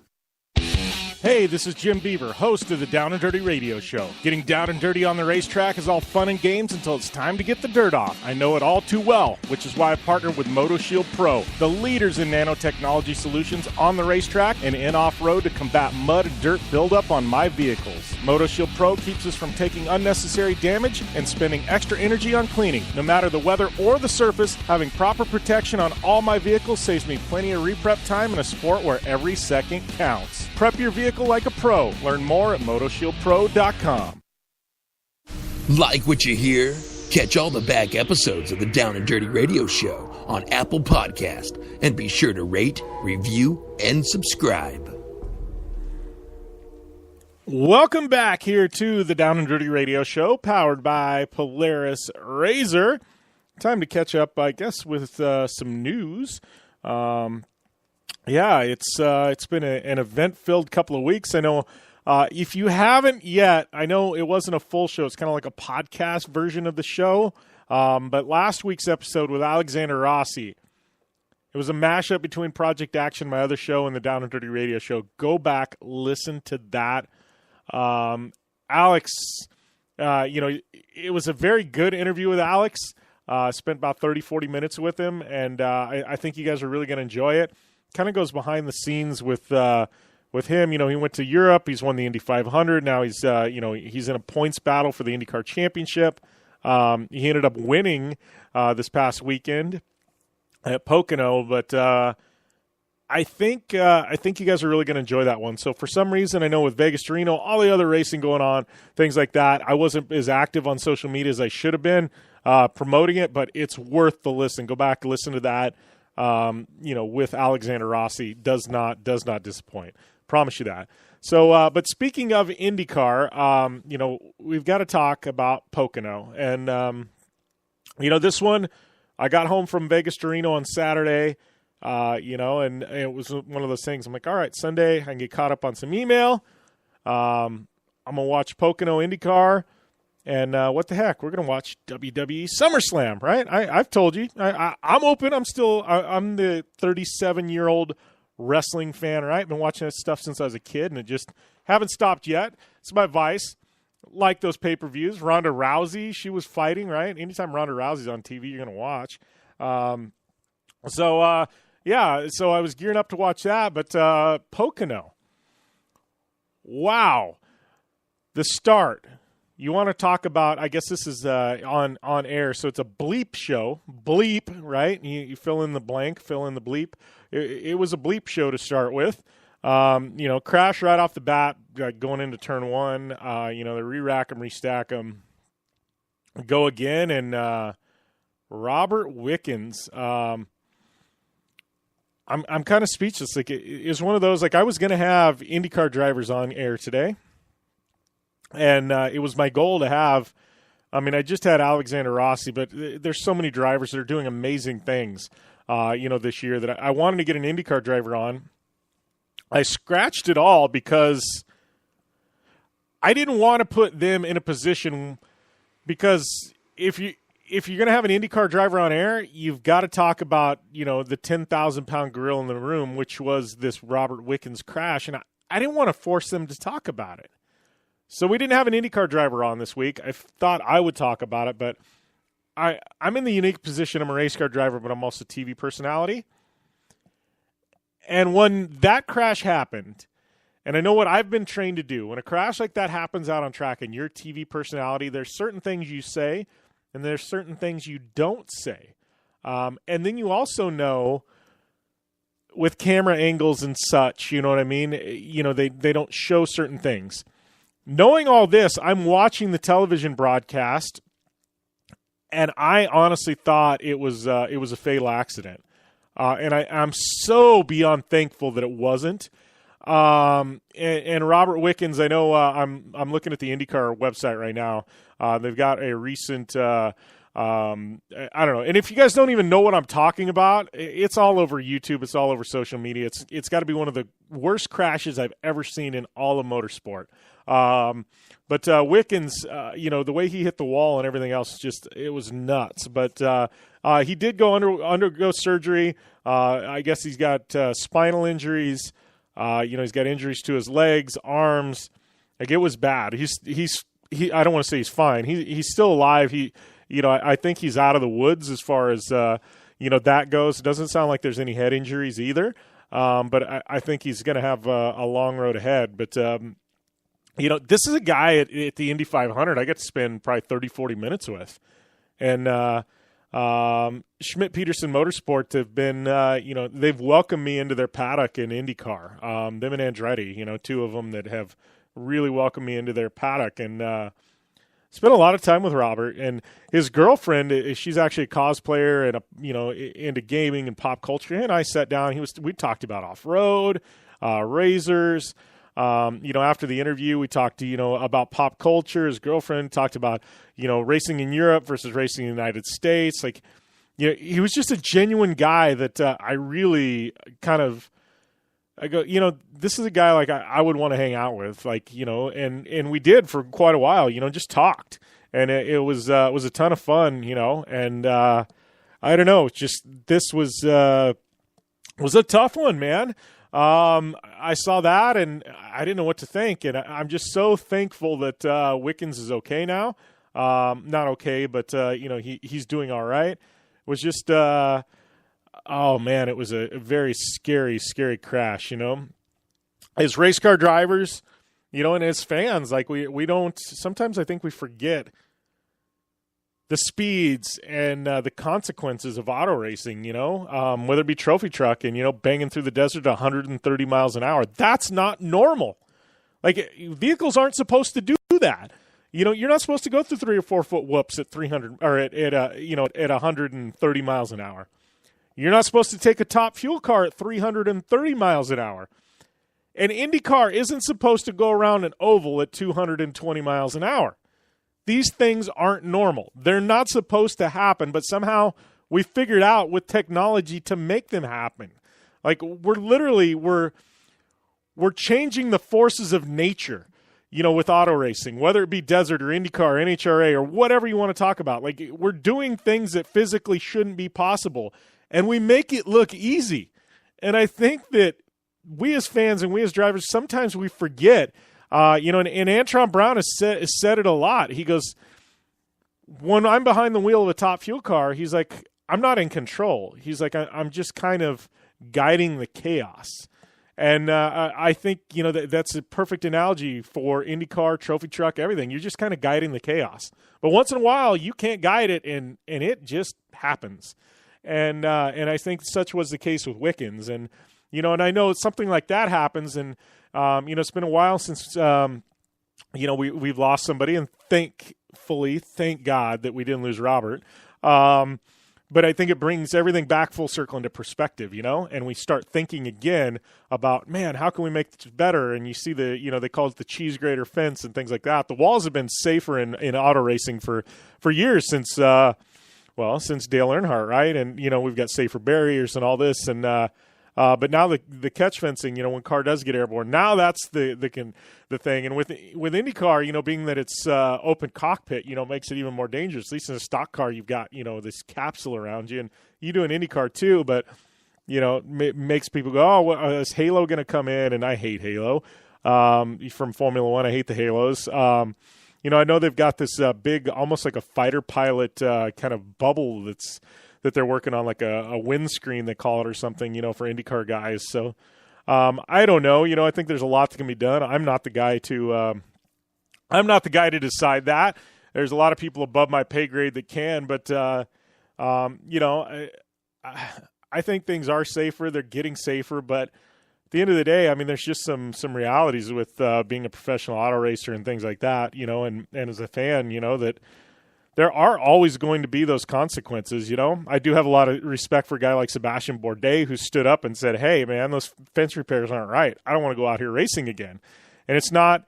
Hey, this is Jim Beaver, host of the Down and Dirty Radio Show. Getting down and dirty on the racetrack is all fun and games until it's time to get the dirt off. I know it all too well, which is why I partnered with MotoShield Pro, the leaders in nanotechnology solutions on the racetrack and in off-road to combat mud and dirt buildup on my vehicles. MotoShield Pro keeps us from taking unnecessary damage and spending extra energy on cleaning. No matter the weather or the surface, having proper protection on all my vehicles saves me plenty of reprep time in a sport where every second counts. Prep your vehicle like a pro. Learn more at MotoShieldPro.com. Like what you hear? Catch all the back episodes of the Down and Dirty Radio Show on Apple Podcast, and be sure to rate, review, and subscribe. Welcome back here to the Down and Dirty Radio Show, powered by Polaris Razor. Time to catch up, I guess, with some news. Yeah, it's been an event-filled couple of weeks. I know if you haven't yet, I know it wasn't a full show. It's kind of like a podcast version of the show. But last week's episode with Alexander Rossi, It was a mashup between Project Action, my other show, and the Down and Dirty Radio Show. Go back, listen to that. Alex, it was a very good interview with Alex. Spent about 30, 40 minutes with him, and I think you guys are really going to enjoy it. Kind of goes behind the scenes with him. He went to Europe. He's won the Indy 500. Now he's in a points battle for the IndyCar Championship. He ended up winning this past weekend at Pocono, but I think you guys are really going to enjoy that one. So for some reason, I know with Vegas to Reno, all the other racing going on, things like that, I wasn't as active on social media as I should have been promoting it, but it's worth the listen. Go back and listen to that. With Alexander Rossi, does not disappoint. Promise you that. So, but speaking of IndyCar, we've got to talk about Pocono, and this one. I got home from Vegas to Reno on Saturday, and it was one of those things. I'm like, all right, Sunday, I can get caught up on some email. I'm going to watch Pocono IndyCar, and what the heck? We're going to watch WWE SummerSlam, right? I've told you. I'm open. I'm the 37-year-old wrestling fan, right? I've been watching this stuff since I was a kid, and it just haven't stopped yet. It's my vice. Like those pay-per-views. Ronda Rousey, she was fighting, right? Anytime Ronda Rousey's on TV, you're going to watch. So I was gearing up to watch that, but Pocono. Wow. The start. You want to talk about, I guess this is on air, so it's a bleep show. Bleep, right? You fill in the blank, fill in the bleep. It was a bleep show to start with. Crash right off the bat going into turn one. They re-rack them, restack them, go again. And Robert Wickens, I'm kind of speechless. Like it was one of those, like I was going to have IndyCar drivers on air today. And it was my goal to have, I just had Alexander Rossi, but there's so many drivers that are doing amazing things, this year that I wanted to get an IndyCar driver on. I scratched it all because I didn't want to put them in a position, because if you're going to have an IndyCar driver on air, you've got to talk about, the 10,000-pound gorilla in the room, which was this Robert Wickens crash. And I didn't want to force them to talk about it. So we didn't have an IndyCar driver on this week. I thought I would talk about it, but I'm in the unique position. I'm a race car driver, but I'm also a TV personality. And when that crash happened, and I know what I've been trained to do, when a crash like that happens out on track and you're a TV personality, there's certain things you say and there's certain things you don't say. And then you also know with camera angles and such, you know what I mean? They don't show certain things. Knowing all this, I'm watching the television broadcast, and I honestly thought it was a fatal accident. And I'm so beyond thankful that it wasn't. And Robert Wickens, I know I'm looking at the IndyCar website right now. They've got a recent I don't know. And if you guys don't even know what I'm talking about, it's all over YouTube. It's all over social media. It's got to be one of the worst crashes I've ever seen in all of motorsport. But Wickens, the way he hit the wall and everything else, it was nuts. But he did undergo surgery. I guess he's got spinal injuries. He's got injuries to his legs, arms. Like, it was bad. I don't want to say he's fine. He's still alive. I think he's out of the woods as far as that goes. It doesn't sound like there's any head injuries either. But I think he's going to have a long road ahead. But this is a guy at the Indy 500 I get to spend probably 30, 40 minutes with. And Schmidt-Peterson Motorsport have been, they've welcomed me into their paddock in IndyCar. Them and Andretti, two of them that have really welcomed me into their paddock. And spent a lot of time with Robert. And his girlfriend, she's actually a cosplayer and, into gaming and pop culture. And I sat down. We talked about off-road, razors. After the interview, we talked about pop culture. His girlfriend talked about, racing in Europe versus racing in the United States. Like, he was just a genuine guy that I really I go, this is a guy like I would want to hang out with, and we did for quite a while, just talked, and it was a ton of fun, and I don't know, this was was a tough one, man. I saw that, and I didn't know what to think. And I'm just so thankful that Wickens is okay now. Not okay, but he's doing all right. It was just, oh man, it was a very scary, scary crash. As race car drivers, and as fans, like we don't. Sometimes I think we forget the speeds and the consequences of auto racing, whether it be trophy truck and, banging through the desert at 130 miles an hour. That's not normal. Like, vehicles aren't supposed to do that. You're not supposed to go through 3 or 4 foot whoops at 300 or at 130 miles an hour. You're not supposed to take a top fuel car at 330 miles an hour. An IndyCar isn't supposed to go around an oval at 220 miles an hour. These things aren't normal. They're not supposed to happen, but somehow we figured out with technology to make them happen. Like, we're changing the forces of nature, with auto racing, whether it be desert or IndyCar, NHRA, or whatever you want to talk about. Like, we're doing things that physically shouldn't be possible, and we make it look easy. And I think that we as fans and we as drivers, sometimes we forget. And Antron Brown has said it a lot. He goes, when I'm behind the wheel of a top fuel car, he's like, I'm not in control. He's like, I'm just kind of guiding the chaos. And I think, that's a perfect analogy for IndyCar, trophy truck, everything. You're just kind of guiding the chaos. But once in a while, you can't guide it, and it just happens. And I think such was the case with Wickens. And, and I know something like that happens, and it's been a while since, we've lost somebody, and thank God that we didn't lose Robert. But I think it brings everything back full circle into perspective, and we start thinking again about, man, how can we make this better? And you see they call it the cheese grater fence and things like that. The walls have been safer in auto racing for years since Dale Earnhardt, right? And, we've got safer barriers and all this, and, but now the catch fencing, when car does get airborne, now that's the thing. And with IndyCar, being that it's open cockpit, makes it even more dangerous. At least in a stock car, you've got this capsule around you, and you do an IndyCar too. But it makes people go, oh, is Halo going to come in? And I hate Halo. From Formula One, I hate the Halos. I know they've got this big, almost like a fighter pilot kind of bubble that they're working on, like a windscreen, they call it, or something, for IndyCar guys. So I don't know. I think there's a lot that can be done. I'm not the guy to decide that. There's a lot of people above my pay grade that can, but I think things are safer. They're getting safer, but at the end of the day, I mean, there's just some realities with being a professional auto racer and things like that, and as a fan, that there are always going to be those consequences, I do have a lot of respect for a guy like Sebastian Bourdais, who stood up and said, hey, man, those fence repairs aren't right. I don't want to go out here racing again. And it's not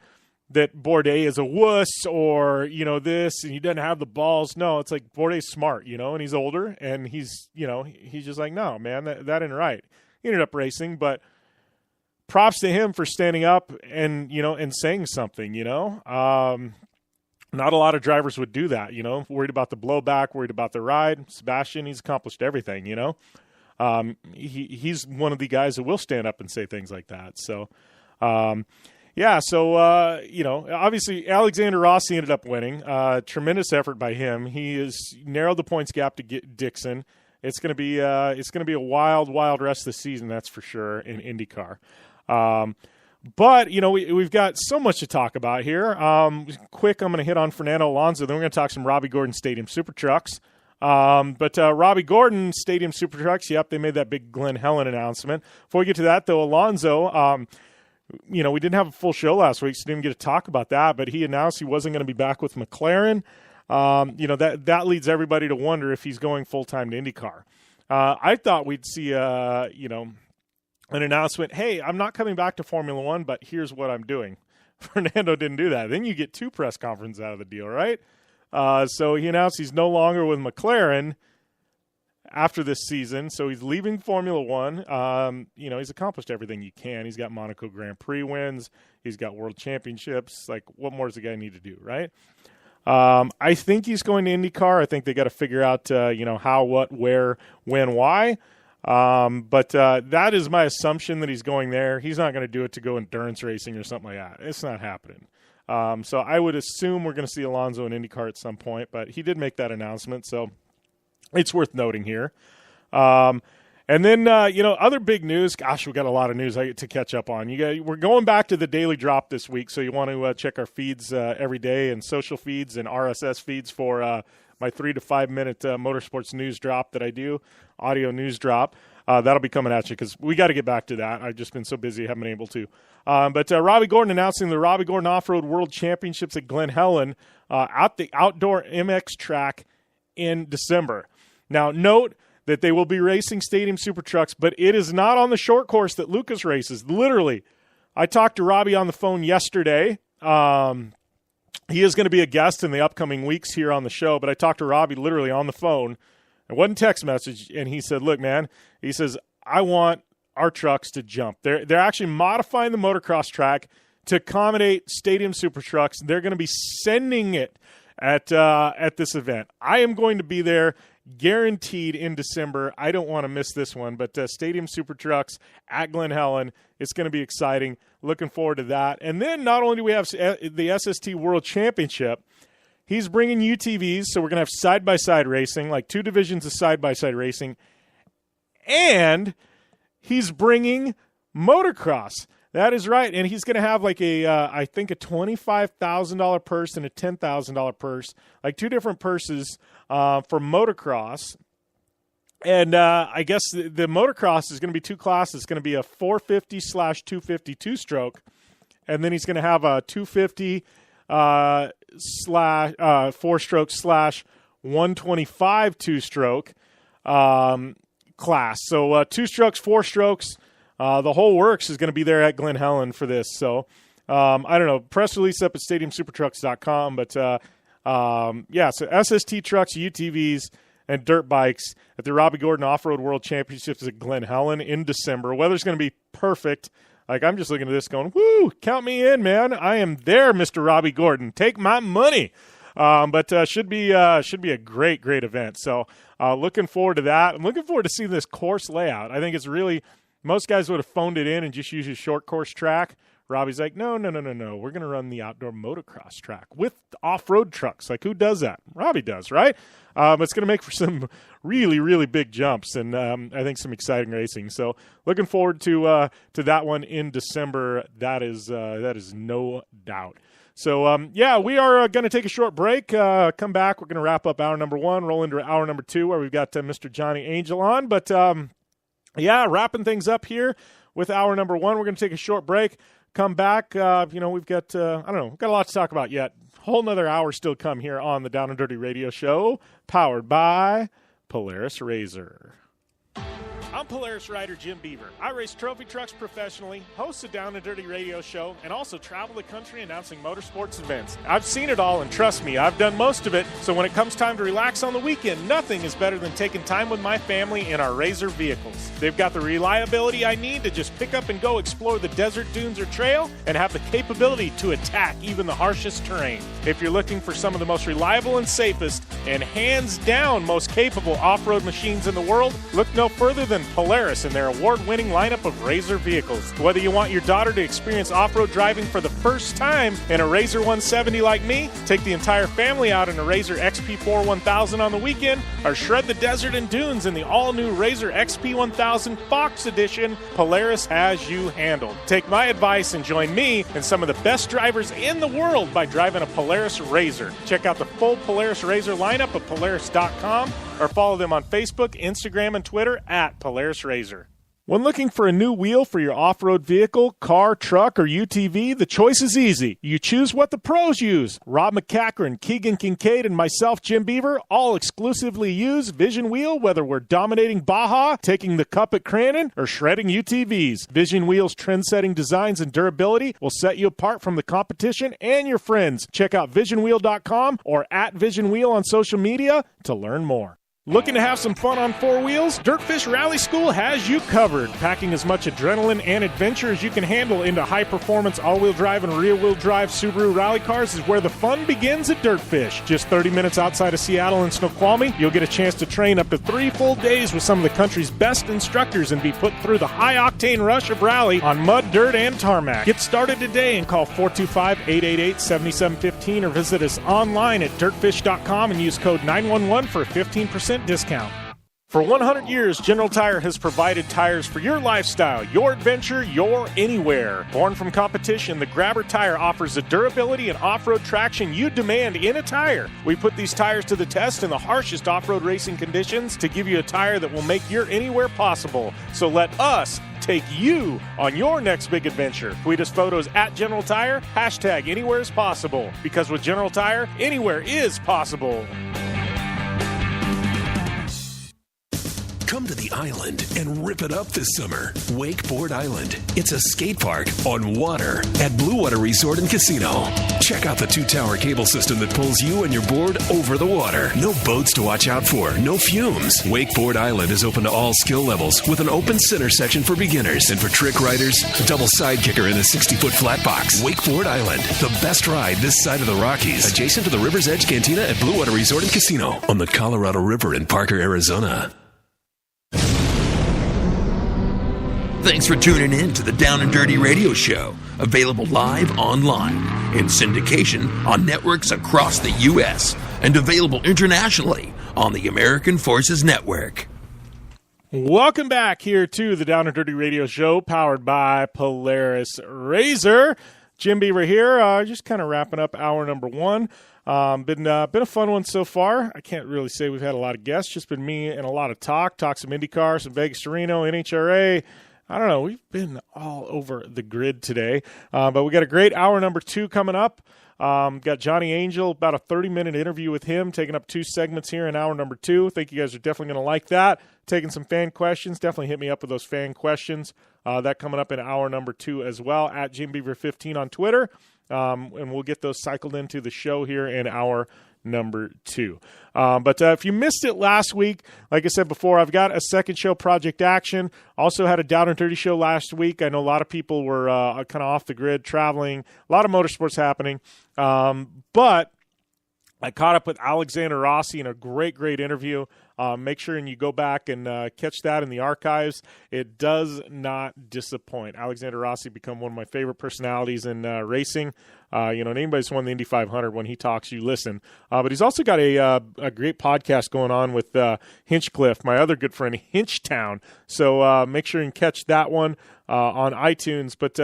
that Bourdais is a wuss or, this, and he doesn't have the balls. No, it's like Bourdais' smart, and he's older, and he's just like, no, man, that ain't right. He ended up racing, but props to him for standing up and, and saying something, Not a lot of drivers would do that, worried about the blowback, worried about the ride. Sebastian, he's accomplished everything, He's one of the guys that will stand up and say things like that. So, obviously Alexander Rossi ended up winning. Tremendous effort by him. He has narrowed the points gap to get Dixon. It's going to be a wild, wild rest of the season, that's for sure, in IndyCar. But, we've got so much to talk about here. Quick, I'm going to hit on Fernando Alonso. Then we're going to talk some Robbie Gordon Stadium Super Trucks. But Robbie Gordon Stadium Super Trucks, yep, they made that big Glen Helen announcement. Before we get to that, though, Alonso, we didn't have a full show last week, so didn't get to talk about that. But he announced he wasn't going to be back with McLaren. That leads everybody to wonder if he's going full-time to IndyCar. I thought we'd see, an announcement, hey, I'm not coming back to Formula One, but here's what I'm doing. Fernando didn't do that. Then you get 2 press conferences out of the deal, right? So he announced he's no longer with McLaren after this season, so he's leaving Formula One. He's accomplished everything he can. He's got Monaco Grand Prix wins. He's got world championships. Like, what more does the guy need to do, right? I think he's going to IndyCar. I think they got to figure out, how, what, where, when, why. But that is my assumption that he's going there. He's not going to do it to go endurance racing or something like that. It's not happening. So I would assume we're going to see Alonso in IndyCar at some point, but he did make that announcement, so it's worth noting here. And then, other big news. Gosh, we got a lot of news to catch up on. We're going back to the daily drop this week, so you want to check our feeds every day and social feeds and RSS feeds for my 3 to 5 minute motorsports news drop that I do, audio news drop. That'll be coming at you because we got to get back to that. I've just been so busy, haven't been able to. But Robbie Gordon announcing the Robbie Gordon Off-Road World Championships at Glen Helen at the Outdoor MX track in December. Now, note that they will be racing Stadium Super Trucks, but it is not on the short course that Lucas races. Literally, I talked to Robbie on the phone yesterday. He is going to be a guest in the upcoming weeks here on the show, but I talked to Robbie literally on the phone. It wasn't text message, and he said, look, man, he says, I want our trucks to jump. They're actually modifying the motocross track to accommodate Stadium Super Trucks. They're going to be sending it at this event. I am going to be there guaranteed in December. I don't want to miss this one, but Stadium Super Trucks at Glen Helen, it's going to be exciting. Looking forward to that. And then not only do we have the SST World Championship, he's bringing UTVs, so we're going to have side-by-side racing, like 2 divisions of side-by-side racing, and he's bringing motocross. That is right, and he's going to have like I think a $25,000 purse and a $10,000 purse, like 2 different purses for motocross. And I guess the motocross is going to be 2 classes. It's going to be a 450/250 two-stroke, and then he's going to have a 250 4-stroke/125 two-stroke class. So 2 strokes, 4 strokes. The whole works is going to be there at Glen Helen for this. So, I don't know, press release up at stadiumsupertrucks.com. But, so SST trucks, UTVs, and dirt bikes at the Robbie Gordon Off-Road World Championships at Glen Helen in December. Weather's going to be perfect. Like, I'm just looking at this going, woo, count me in, man. I am there, Mr. Robbie Gordon. Take my money. But should be a great, great event. So, looking forward to that. I'm looking forward to seeing this course layout. I think it's really – most guys would have phoned it in and just used a short course track. Robbie's like, no. We're going to run the outdoor motocross track with off-road trucks. Like, who does that? Robbie does, right? It's going to make for some really, really big jumps and I think some exciting racing. So looking forward to that one in December. That is no doubt. So, we are going to take a short break, come back. We're going to wrap up hour number 1, roll into hour number 2 where we've got Mr. Johnny Angel on. But, wrapping things up here with hour number 1. We're going to take a short break, come back. We've got, we've got a lot to talk about yet. Whole nother hour still come here on the Down and Dirty Radio Show, powered by Polaris RZR. I'm Polaris rider Jim Beaver. I race trophy trucks professionally, host the Down and Dirty Radio Show, and also travel the country announcing motorsports events. I've seen it all, and trust me, I've done most of it. So when it comes time to relax on the weekend, nothing is better than taking time with my family in our RZR vehicles. They've got the reliability I need to just pick up and go explore the desert, dunes, or trail, and have the capability to attack even the harshest terrain. If you're looking for some of the most reliable and safest, and hands down most capable off-road machines in the world, look no further than Polaris and their award-winning lineup of RZR vehicles. Whether you want your daughter to experience off-road driving for the first time in a RZR 170 like me, take the entire family out in a RZR XP4 1000 on the weekend, or shred the desert and dunes in the all-new RZR XP 1000 Fox Edition, Polaris has you handled. Take my advice and join me and some of the best drivers in the world by driving a Polaris RZR. Check out the full Polaris RZR lineup at Polaris.com or follow them on Facebook, Instagram, and Twitter at Polaris RZR. When looking for a new wheel for your off-road vehicle, car, truck, or UTV, the choice is easy. You choose what the pros use. Rob McCachran, Keegan Kincaid, and myself, Jim Beaver, all exclusively use Vision Wheel, whether we're dominating Baja, taking the cup at Crandon, or shredding UTVs. Vision Wheel's trend-setting designs and durability will set you apart from the competition and your friends. Check out visionwheel.com or at Vision Wheel on social media to learn more. Looking to have some fun on four wheels? Dirtfish Rally School has you covered. Packing as much adrenaline and adventure as you can handle into high-performance all-wheel drive and rear-wheel drive Subaru rally cars is where the fun begins at Dirtfish. Just 30 minutes outside of Seattle in Snoqualmie, you'll get a chance to train up to 3 full days with some of the country's best instructors and be put through the high-octane rush of rally on mud, dirt, and tarmac. Get started today and call 425-888-7715 or visit us online at dirtfish.com and use code 911 for a 15% discount. For 100 years, General Tire has provided tires for your lifestyle, your adventure, your anywhere. Born from competition, the Grabber tire offers the durability and off-road traction you demand in a tire. We put these tires to the test in the harshest off-road racing conditions to give you a tire that will make your anywhere possible. So let us take you on your next big adventure. Tweet us photos at General Tire, hashtag anywhere is possible. Because with General Tire, anywhere is possible. Come to the island and rip it up this summer. Wakeboard Island. It's a skate park on water at Blue Water Resort and Casino. Check out the 2-tower cable system that pulls you and your board over the water. No boats to watch out for, no fumes. Wakeboard Island is open to all skill levels with an open center section for beginners. And for trick riders, a double side kicker in a 60-foot flat box. Wakeboard Island, the best ride this side of the Rockies. Adjacent to the River's Edge Cantina at Blue Water Resort and Casino on the Colorado River in Parker, Arizona. Thanks for tuning in to the Down and Dirty Radio Show, available live online, in syndication on networks across the U.S., and available internationally on the American Forces Network. Welcome back here to the Down and Dirty Radio Show, powered by Polaris Razor. Jim Beaver here, just kind of wrapping up hour number 1. Been a fun one so far. I can't really say we've had a lot of guests, just been me and a lot of talk some IndyCar, some Vegas to Reno, NHRA. I don't know. We've been all over the grid today, but we got a great hour number 2 coming up. Got Johnny Angel, about a 30-minute interview with him, taking up 2 segments here in hour number 2. I think you guys are definitely going to like that. Taking some fan questions. Definitely hit me up with those fan questions. That coming up in hour number 2 as well, at JimBeaver15 on Twitter. And we'll get those cycled into the show here in hour number 2. But if you missed it last week, like I said before, I've got a second show, Project Action. Also had a Down and Dirty show last week. I know a lot of people were kind of off the grid, traveling, a lot of motorsports happening. But I caught up with Alexander Rossi in a great interview. Make sure and you go back and catch that in the archives. It does not disappoint. Alexander Rossi become one of my favorite personalities in racing. And anybody's won the Indy 500, when he talks, you listen. But he's also got a great podcast going on with Hinchcliffe, my other good friend, Hinchtown. So make sure and catch that one on iTunes. But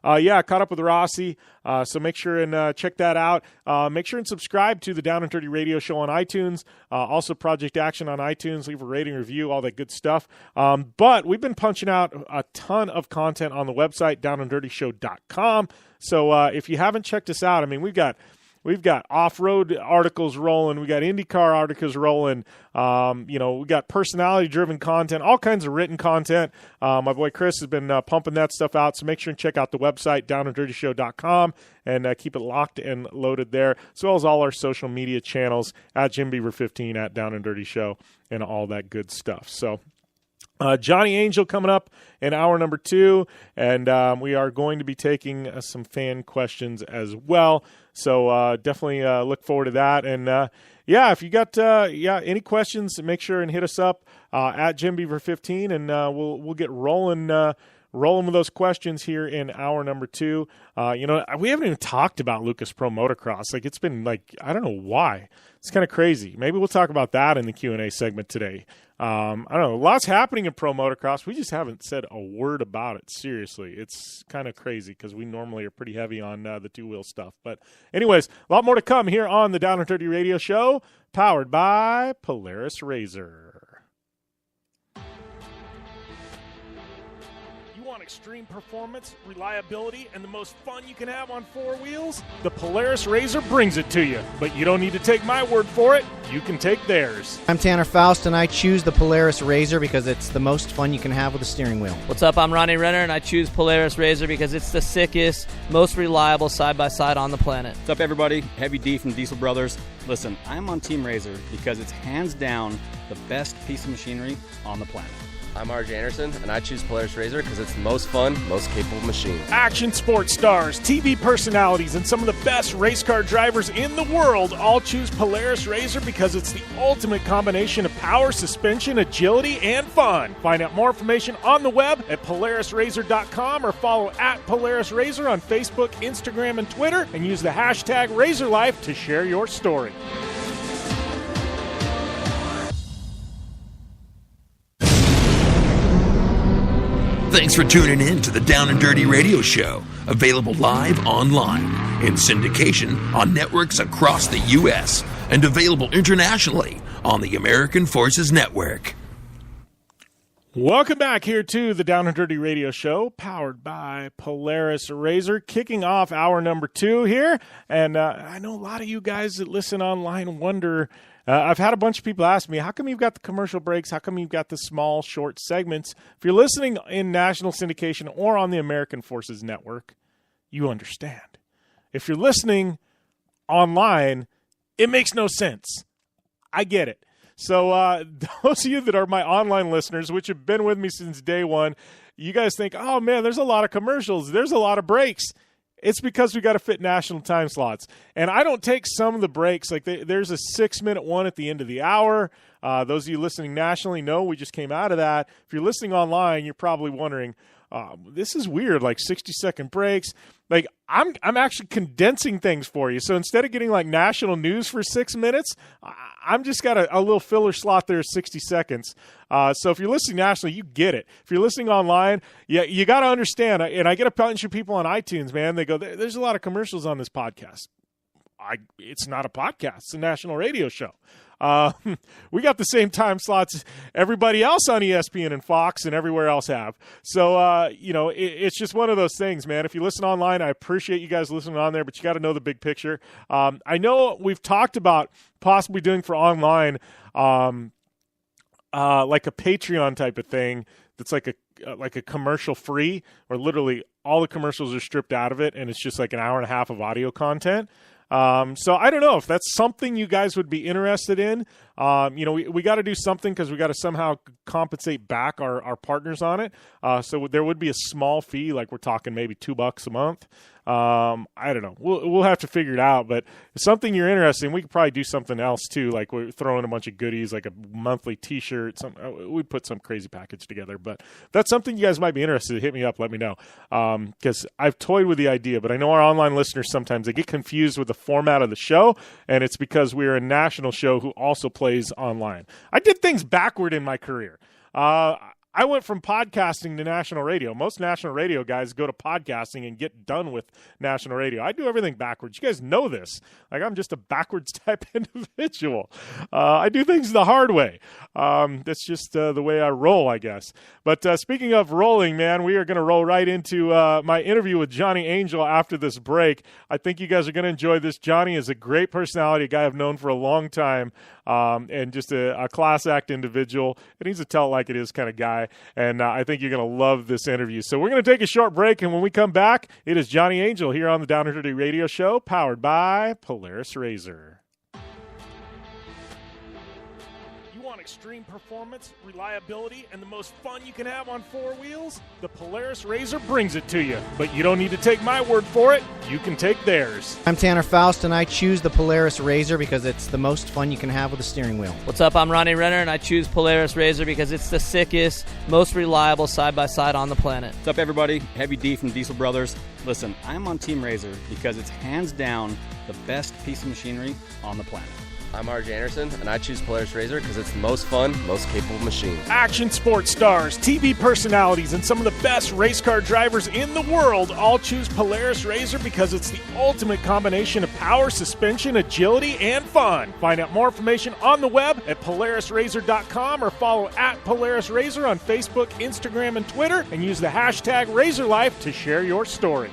I caught up with Rossi. So make sure and check that out. Make sure and subscribe to the Down and Dirty Radio Show on iTunes. Also Project Action on iTunes. Leave a rating, review, all that good stuff. But we've been punching out a ton of content on the website, downanddirtyshow.com. So if you haven't checked us out, I mean, we've got off-road articles rolling. We got IndyCar articles rolling. We got personality-driven content, all kinds of written content. My boy Chris has been pumping that stuff out, so make sure and check out the website, downanddirtyshow.com, and keep it locked and loaded there, as well as all our social media channels, at JimBeaver15, at Down and Dirty Show, and all that good stuff. So Johnny Angel coming up in hour number 2, and we are going to be taking some fan questions as well. So definitely look forward to that. And if you got any questions, make sure and hit us up at JimBeaver15, and we'll get rolling with those questions here in hour number 2. We haven't even talked about Lucas Pro Motocross. Like, it's been I don't know why. It's kind of crazy. Maybe we'll talk about that in the Q&A segment today. I don't know. Lots happening in Pro Motocross. We just haven't said a word about it. Seriously. It's kind of crazy because we normally are pretty heavy on the two-wheel stuff. But anyways, a lot more to come here on the Down and Dirty Radio Show, powered by Polaris Razor. You want to extreme performance, reliability, and the most fun you can have on four wheels? The Polaris RZR brings it to you, but you don't need to take my word for it. You can take theirs. I'm Tanner Faust, and I choose the Polaris RZR because it's the most fun you can have with a steering wheel. What's up? I'm Ronnie Renner, and I choose Polaris RZR because it's the sickest, most reliable side-by-side on the planet. What's up, everybody? Heavy D from Diesel Brothers. Listen, I'm on Team RZR because it's hands down the best piece of machinery on the planet. I'm RJ Anderson, and I choose Polaris RZR because it's the most fun, most capable machine. Action sports stars, TV personalities, and some of the best race car drivers in the world all choose Polaris RZR because it's the ultimate combination of power, suspension, agility, and fun. Find out more information on the web at PolarisRZR.com or follow at Polaris RZR on Facebook, Instagram, and Twitter, and use the hashtag RazorLife to share your story. Thanks for tuning in to the Down and Dirty Radio Show, available live online, in syndication on networks across the U.S., and available internationally on the American Forces Network. Welcome back here to the Down and Dirty Radio Show, powered by Polaris RZR, kicking off hour number 2 here. And I know a lot of you guys that listen online wonder, I've had a bunch of people ask me, how come you've got the commercial breaks? How come you've got the small, short segments? If you're listening in national syndication or on the American Forces Network, you understand. If you're listening online, it makes no sense. I get it. So those of you that are my online listeners, which have been with me since day one, you guys think, oh, man, there's a lot of commercials. There's a lot of breaks. It's because we got to fit national time slots. And I don't take some of the breaks. Like there's a 6-minute one at the end of the hour. Those of you listening nationally know we just came out of that. If you're listening online, you're probably wondering, this is weird, like 60-second breaks. Like I'm actually condensing things for you. So instead of getting like national news for 6 minutes, I'm just got a little filler slot there, 60 seconds. So if you're listening nationally, you get it. If you're listening online, you got to understand. And I get a bunch of people on iTunes, man. They go, there's a lot of commercials on this podcast. It's not a podcast. It's a national radio show. We got the same time slots everybody else on ESPN and Fox and everywhere else have. So, it's just one of those things, man. If you listen online, I appreciate you guys listening on there, but you got to know the big picture. I know we've talked about possibly doing for online like a Patreon type of thing that's like a commercial free, where literally all the commercials are stripped out of it and it's just like an hour and a half of audio content. So I don't know if that's something you guys would be interested in. We got to do something because we got to somehow compensate back our partners on it. So there would be a small fee, like we're talking maybe $2 a month. I don't know. We'll have to figure it out, but if something you're interested in, we could probably do something else too. Like we're throwing a bunch of goodies, like a monthly t-shirt, we put some crazy package together, but if that's something you guys might be interested in, hit me up, let me know. Cause I've toyed with the idea, but I know our online listeners, sometimes they get confused with the format of the show. And it's because we're a national show who also plays online. I did things backward in my career. I went from podcasting to national radio. Most national radio guys go to podcasting and get done with national radio. I do everything backwards. You guys know this. Like, I'm just a backwards type individual. I do things the hard way. That's just the way I roll, I guess. But speaking of rolling, man, we are going to roll right into my interview with Johnny Angel after this break. I think you guys are going to enjoy this. Johnny is a great personality, a guy I've known for a long time, and just a class act individual. And he's a tell it like it is kind of guy. And I think you're going to love this interview. So we're going to take a short break, and when we come back, it is Johnny Angel here on the Down and Dirty Radio Show, powered by Polaris RZR. Extreme performance, reliability, and the most fun you can have on four wheels? The Polaris RZR brings it to you, but you don't need to take my word for it. You can take theirs. I'm Tanner Faust, and I choose the Polaris RZR because it's the most fun you can have with a steering wheel. What's up? I'm Ronnie Renner, and I choose Polaris RZR because it's the sickest, most reliable side-by-side on the planet. What's up, everybody? Heavy D from Diesel Brothers. Listen, I'm on Team RZR because it's hands down the best piece of machinery on the planet. I'm RJ Anderson, and I choose Polaris RZR because it's the most fun, most capable machine. Action sports stars, TV personalities, and some of the best race car drivers in the world all choose Polaris RZR because it's the ultimate combination of power, suspension, agility, and fun. Find out more information on the web at PolarisRZR.com or follow at Polaris RZR on Facebook, Instagram, and Twitter, and use the hashtag RazorLife to share your story.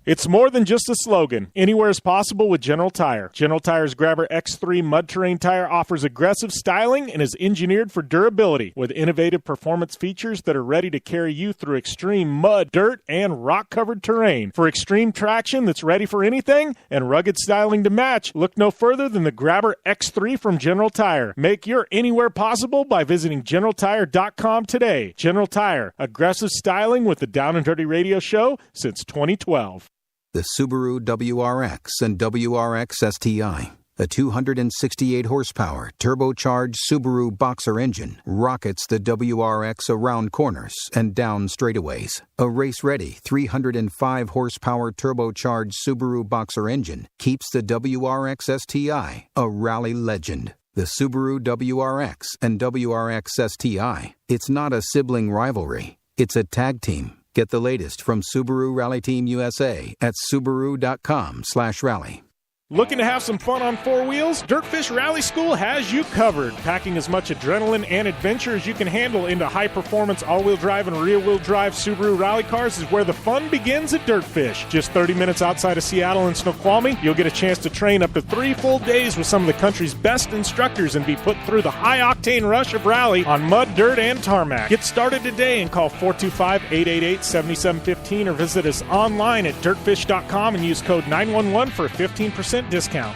It's more than just a slogan. Anywhere is possible with General Tire. General Tire's Grabber X3 mud terrain tire offers aggressive styling and is engineered for durability with innovative performance features that are ready to carry you through extreme mud, dirt, and rock-covered terrain. For extreme traction that's ready for anything and rugged styling to match, look no further than the Grabber X3 from General Tire. Make your anywhere possible by visiting GeneralTire.com today. General Tire, aggressive styling with the Down and Dirty Radio Show since 2012. The Subaru WRX and WRX STI, a 268 horsepower turbocharged Subaru Boxer engine, rockets the WRX around corners and down straightaways. A race-ready 305 horsepower turbocharged Subaru Boxer engine keeps the WRX STI a rally legend. The Subaru WRX and WRX STI, it's not a sibling rivalry, it's a tag team. Get the latest from Subaru Rally Team USA at Subaru.com/rally. Looking to have some fun on four wheels? Dirtfish Rally School has you covered. Packing as much adrenaline and adventure as you can handle into high-performance all-wheel drive and rear-wheel drive Subaru rally cars is where the fun begins at Dirtfish. Just 30 minutes outside of Seattle and Snoqualmie, you'll get a chance to train up to 3 full days with some of the country's best instructors and be put through the high-octane rush of rally on mud, dirt, and tarmac. Get started today and call 425-888-7715 or visit us online at dirtfish.com and use code 911 for a 15% discount.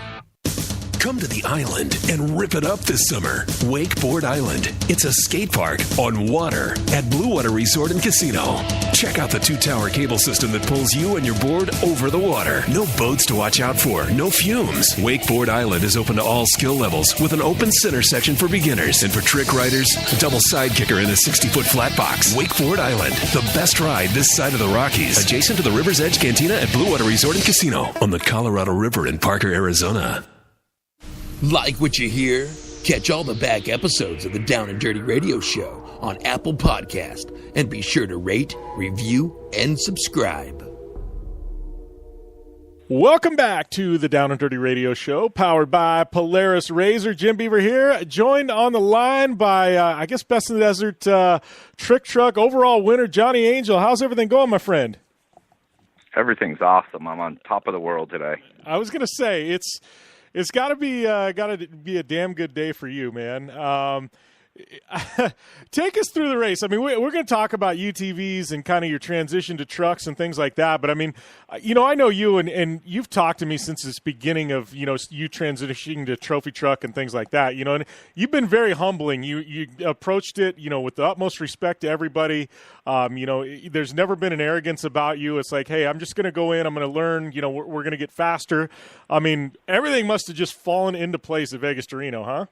Come to the island and rip it up this summer. Wakeboard Island. It's a skate park on water at Blue Water Resort and Casino. Check out the 2-tower cable system that pulls you and your board over the water. No boats to watch out for, no fumes. Wakeboard Island is open to all skill levels with an open center section for beginners. And for trick riders, a double side kicker in a 60-foot flat box. Wakeboard Island, the best ride this side of the Rockies. Adjacent to the River's Edge Cantina at Blue Water Resort and Casino on the Colorado River in Parker, Arizona. Like what you hear? Catch all the back episodes of the Down and Dirty Radio Show on Apple Podcast, and be sure to rate, review, and subscribe. Welcome back to the Down and Dirty Radio Show, powered by Polaris RZR. Jim Beaver here, joined on the line by, I guess, Best in the Desert Trick Truck overall winner, Johnny Angel. How's everything going, my friend? Everything's awesome. I'm on top of the world today. I was going to say, It's got to be a damn good day for you, man. Take us through the race. I mean, we're going to talk about UTVs and kind of your transition to trucks and things like that. But I mean, I know you and you've talked to me since this beginning of, you transitioning to trophy truck and things like that, and you've been very humbling. You approached it, with the utmost respect to everybody. There's never been an arrogance about you. It's like, hey, I'm just going to go in, I'm going to learn, we're going to get faster. I mean, everything must have just fallen into place at Vegas to Reno, huh?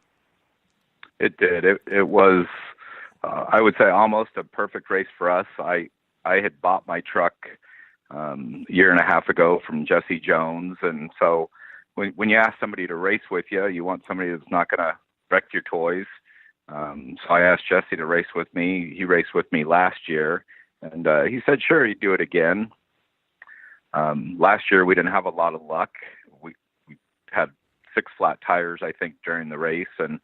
It did. It was, I would say, almost a perfect race for us. I had bought my truck a year and a half ago from Jesse Jones, and so when you ask somebody to race with you, you want somebody that's not going to wreck your toys. So I asked Jesse to race with me. He raced with me last year, and he said, sure, he'd do it again. Last year, we didn't have a lot of luck. We had 6 flat tires, I think, during the race, and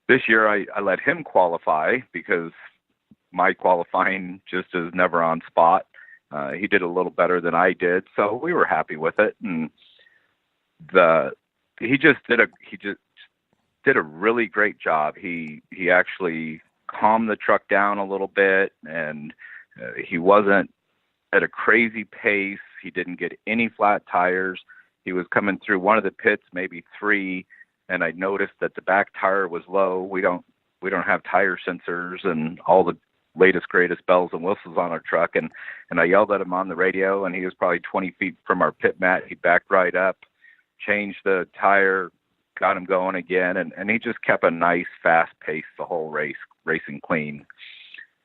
this year, I let him qualify because my qualifying just is never on spot. He did a little better than I did, so we were happy with it. And he just did a really great job. He actually calmed the truck down a little bit, and he wasn't at a crazy pace. He didn't get any flat tires. He was coming through one of the pits, maybe 3. And I noticed that the back tire was low. We don't have tire sensors and all the latest, greatest bells and whistles on our truck. And I yelled at him on the radio, and he was probably 20 feet from our pit mat. He backed right up, changed the tire, got him going again. And he just kept a nice, fast pace the whole race, racing clean.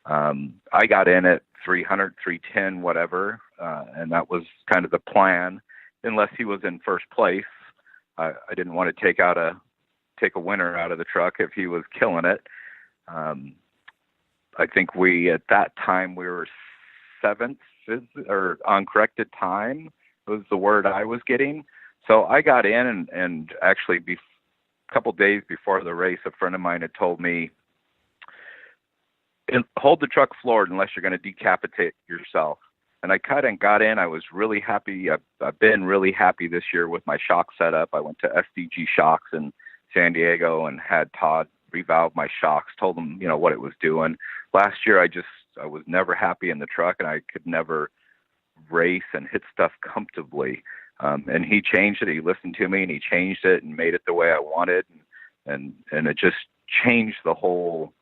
I got in at 300, 310, whatever. And that was kind of the plan. unless he was in first place. I didn't want to take a winner out of the truck if he was killing it. I think at that time we were seventh, or on corrected time was the word I was getting. So I got in, and actually a couple days before the race, a friend of mine had told me, hold the truck floored unless you're going to decapitate yourself. And I kind of got in. I was really happy. I've been really happy this year with my shock setup. I went to SDG Shocks in San Diego and had Todd revalve my shocks, told him, what it was doing. Last year, I was never happy in the truck, and I could never race and hit stuff comfortably. And he changed it. He listened to me, and he changed it and made it the way I wanted. And it just changed the whole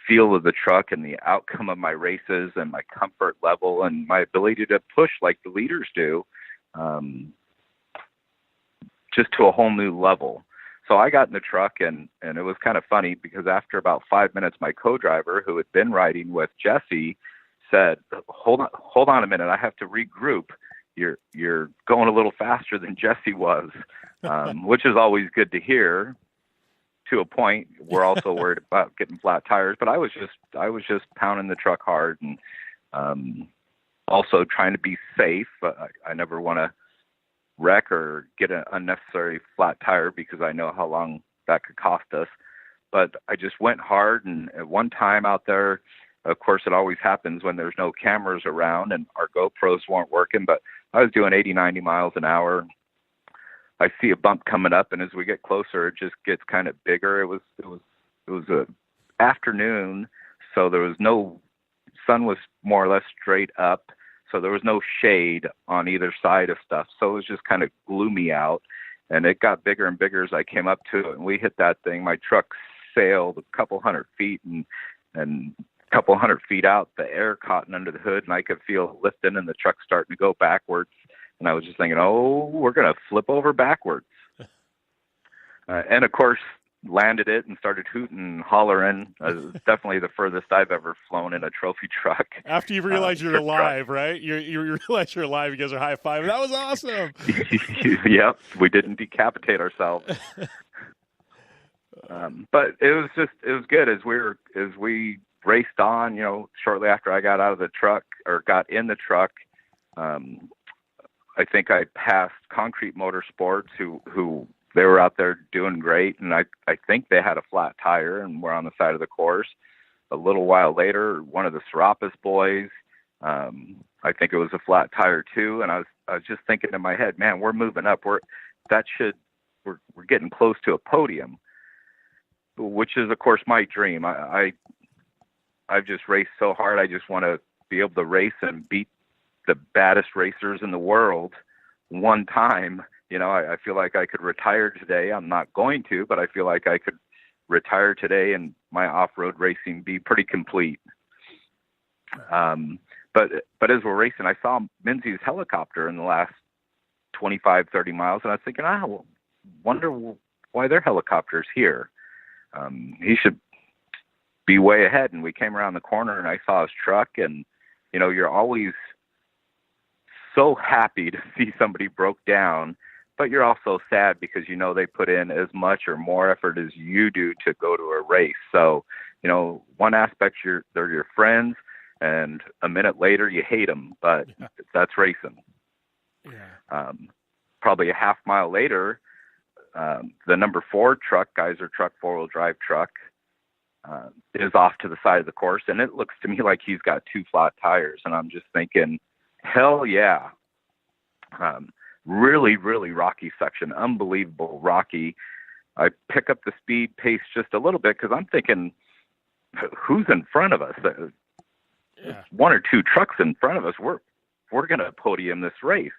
feel of the truck and the outcome of my races and my comfort level and my ability to push like the leaders do, just to a whole new level. So I got in the truck, and it was kind of funny because after about 5 minutes, my co-driver, who had been riding with Jesse, said, hold on a minute, I have to regroup. You're going a little faster than Jesse was, which is always good to hear. To a point, we're also worried about getting flat tires, but I was just pounding the truck hard, and also trying to be safe. I never want to wreck or get an unnecessary flat tire because I know how long that could cost us. But I just went hard, and at one time out there, of course, it always happens when there's no cameras around and our GoPros weren't working, but I was doing 80, 90 miles an hour. I see a bump coming up, and as we get closer, it just gets kind of bigger. It was a afternoon, so there was no sun, was more or less straight up, so there was no shade on either side of stuff. So it was just kind of gloomy out, and it got bigger and bigger as I came up to it. And we hit that thing. My truck sailed a couple hundred feet, and a couple hundred feet out, the air caught under the hood, and I could feel it lifting, and the truck starting to go backwards. And I was just thinking, we're going to flip over backwards. And, of course, landed it and started hooting and hollering. It's definitely the furthest I've ever flown in a trophy truck. After you realize you're alive, right? You realize you're alive. You guys are high-fiving. That was awesome. Yep. We didn't decapitate ourselves. But it was good as we raced on, shortly after I got out of the truck or got in the truck. I think I passed Concrete Motorsports, who they were out there doing great, and I think they had a flat tire and were on the side of the course. A little while later, one of the Serapis boys, I think it was a flat tire too, and I was just thinking in my head, man, we're moving up. We're getting close to a podium, which is of course my dream. I've just raced so hard. I just want to be able to race and beat the baddest racers in the world one time. I feel like I could retire today. I'm not going to, but I feel like I could retire today and my off-road racing be pretty complete. But as we're racing, I saw Minzy's helicopter in the last 25, 30 miles, and I was thinking, wonder why their helicopter's here. He should be way ahead. And we came around the corner, and I saw his truck, and you're always so happy to see somebody broke down, but you're also sad because they put in as much or more effort as you do to go to a race. So, one aspect, they're your friends, and a minute later you hate them, but that's racing. Yeah. Probably a half mile later, the number 4 truck, Geyser truck, 4-wheel drive truck, is off to the side of the course, and it looks to me like he's got 2 flat tires, and I'm just thinking, hell yeah. Really, really rocky section, unbelievable rocky. I pick up the speed pace just a little bit because I'm thinking, who's in front of us? Yeah. 1 or 2 trucks in front of us. We're going to podium this race.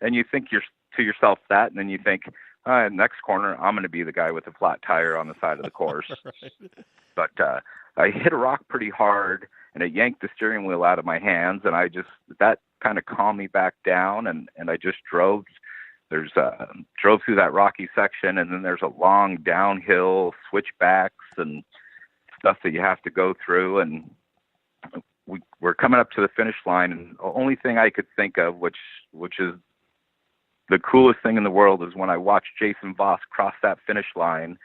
And you think to yourself that, and then you think, next corner, I'm going to be the guy with the flat tire on the side of the course. Right. But I hit a rock pretty hard, and it yanked the steering wheel out of my hands, and that kind of calmed me back down, and I just drove through that rocky section, and then there's a long downhill switchbacks and stuff that you have to go through, and we're coming up to the finish line, and the only thing I could think of, which is the coolest thing in the world is when I watched Jason Voss cross that finish line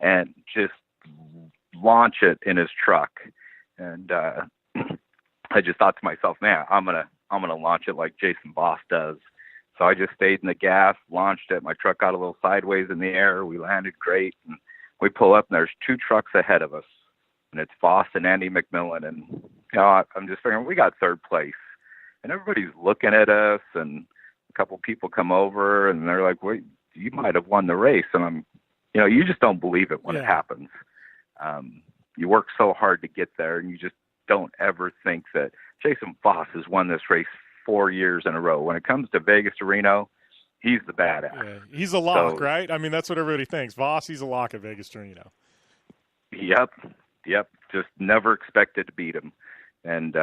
and just launch it in his truck. And I just thought to myself, man, I'm gonna launch it like Jason Voss does. So I just stayed in the gas, launched it. My truck got a little sideways in the air. We landed great, and we pull up, and there's 2 trucks ahead of us, and it's Voss and Andy McMillan. And I'm just figuring we got 3rd place, and everybody's looking at us, and a couple people come over, and they're like, "Wait, you might have won the race." And I'm, you just don't believe it when it happens. You work so hard to get there, and you just don't ever think that Jason Voss has won this race 4 years in a row. When it comes to Vegas to Reno, he's the badass. Yeah, he's a lock, right? I mean, that's what everybody thinks. Voss, he's a lock at Vegas to Reno. Yep. Just never expected to beat him. And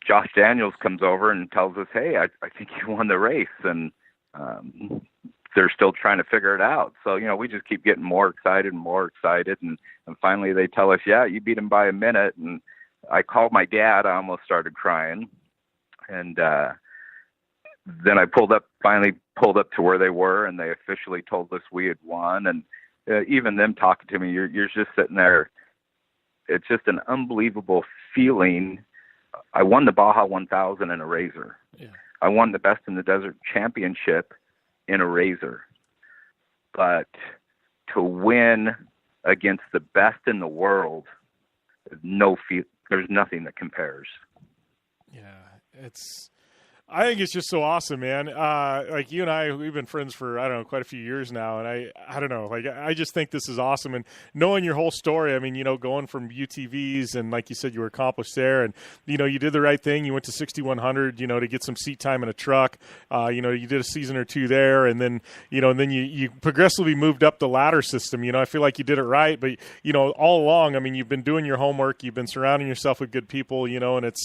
Josh Daniels comes over and tells us, "Hey, I think you won the race." And they're still trying to figure it out. So, we just keep getting more excited. And finally they tell us, "Yeah, you beat him by a minute." And I called my dad. I almost started crying. And then I finally pulled up to where they were, and they officially told us we had won. And even them talking to me, you're just sitting there. It's just an unbelievable feeling. I won the Baja 1000 in a RZR. Yeah. I won the Best in the Desert Championship in a RZR. But to win against the best in the world, there's nothing that compares. Yeah, I think it's just so awesome, man. Like you and I, we've been friends for, quite a few years now. And I don't know, I just think this is awesome. And knowing your whole story, I mean, going from UTVs and like you said, you were accomplished there and, you did the right thing. You went to 6,100, to get some seat time in a truck. You did a season or 2 there. And then, you progressively moved up the ladder system. I feel like you did it right. But, all along, I mean, you've been doing your homework. You've been surrounding yourself with good people, and it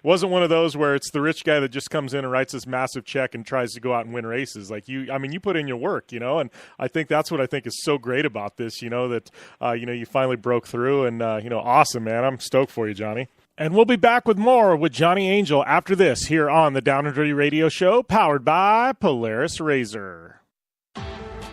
wasn't one of those where it's the rich guy that just comes in and writes this massive check and tries to go out and win races. Like you put in your work, and I think that's what I think is so great about this, that, you finally broke through and, awesome, man. I'm stoked for you, Johnny. And we'll be back with more with Johnny Angel after this here on the Down and Dirty Radio Show, powered by Polaris RZR.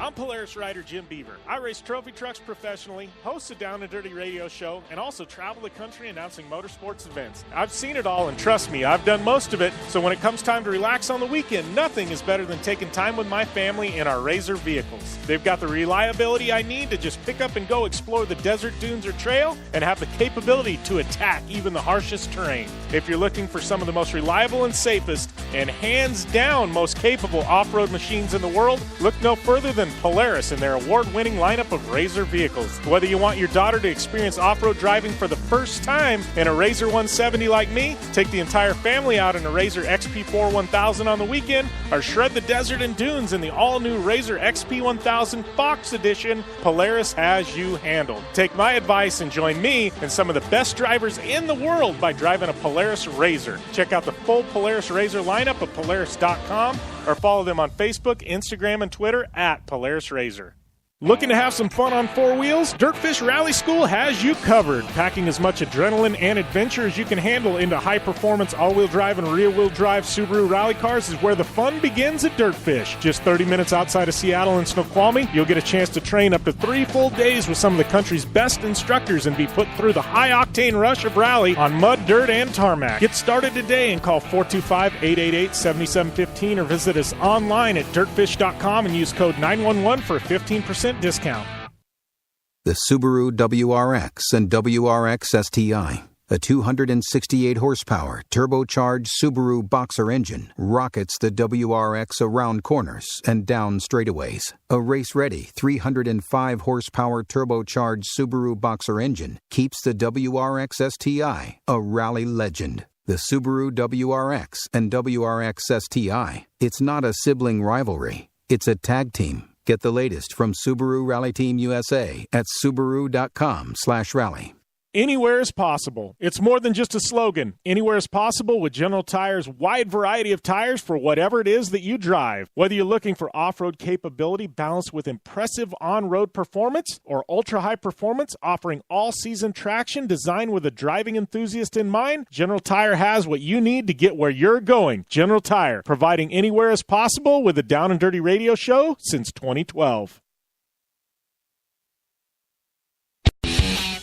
I'm Polaris rider Jim Beaver. I race trophy trucks professionally, host a Down and Dirty radio show, and also travel the country announcing motorsports events. I've seen it all, and trust me, I've done most of it. So when it comes time to relax on the weekend, nothing is better than taking time with my family in our RZR vehicles. They've got the reliability I need to just pick up and go explore the desert, dunes, or trail, and have the capability to attack even the harshest terrain. If you're looking for some of the most reliable and safest, and hands down most capable off-road machines in the world, look no further than Polaris and their award-winning lineup of RZR vehicles. Whether you want your daughter to experience off-road driving for the first time in a RZR 170 like me, take the entire family out in a RZR XP4 1000 on the weekend, or shred the desert and dunes in the all-new RZR XP 1000 Fox Edition, Polaris has you handled. Take my advice and join me and some of the best drivers in the world by driving a Polaris RZR. Check out the full Polaris RZR lineup at Polaris.com or follow them on Facebook, Instagram, and Twitter at Polaris RZR. Looking to have some fun on 4 wheels? Dirtfish Rally School has you covered. Packing as much adrenaline and adventure as you can handle into high-performance all-wheel drive and rear-wheel drive Subaru rally cars is where the fun begins at Dirtfish. Just 30 minutes outside of Seattle in Snoqualmie, you'll get a chance to train up to 3 full days with some of the country's best instructors and be put through the high-octane rush of rally on mud, dirt, and tarmac. Get started today and call 425-888-7715 or visit us online at dirtfish.com and use code 911 for a 15% discount. The Subaru WRX and WRX STI, a 268 horsepower turbocharged Subaru Boxer engine, rockets the WRX around corners and down straightaways. A race-ready 305 horsepower turbocharged Subaru Boxer engine keeps the WRX STI a rally legend. The Subaru WRX and WRX STI, it's not a sibling rivalry, it's a tag team. Get the latest from Subaru Rally Team USA at Subaru.com/rally. Anywhere is possible. It's more than just a slogan. Anywhere is possible with General Tire's wide variety of tires for whatever it is that you drive. Whether you're looking for off-road capability balanced with impressive on-road performance or ultra-high performance offering all-season traction designed with a driving enthusiast in mind, General Tire has what you need to get where you're going. General Tire, providing anywhere is possible with the Down and Dirty Radio Show since 2012.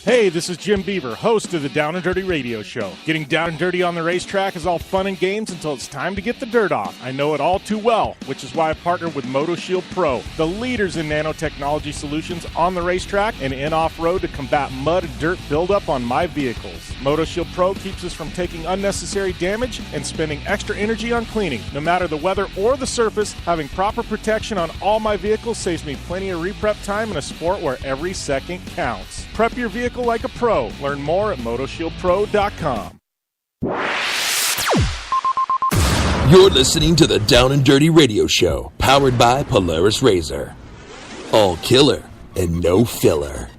Hey, this is Jim Beaver, host of the Down and Dirty Radio Show. Getting down and dirty on the racetrack is all fun and games until it's time to get the dirt off. I know it all too well, which is why I partnered with MotoShield Pro, the leaders in nanotechnology solutions on the racetrack and in off-road to combat mud and dirt buildup on my vehicles. MotoShield Pro keeps us from taking unnecessary damage and spending extra energy on cleaning. No matter the weather or the surface, having proper protection on all my vehicles saves me plenty of reprep time in a sport where every second counts. Prep your vehicle like a pro. Learn more at MotoShieldPro.com. You're listening to the Down and Dirty Radio Show, powered by Polaris Razor. All killer and no filler.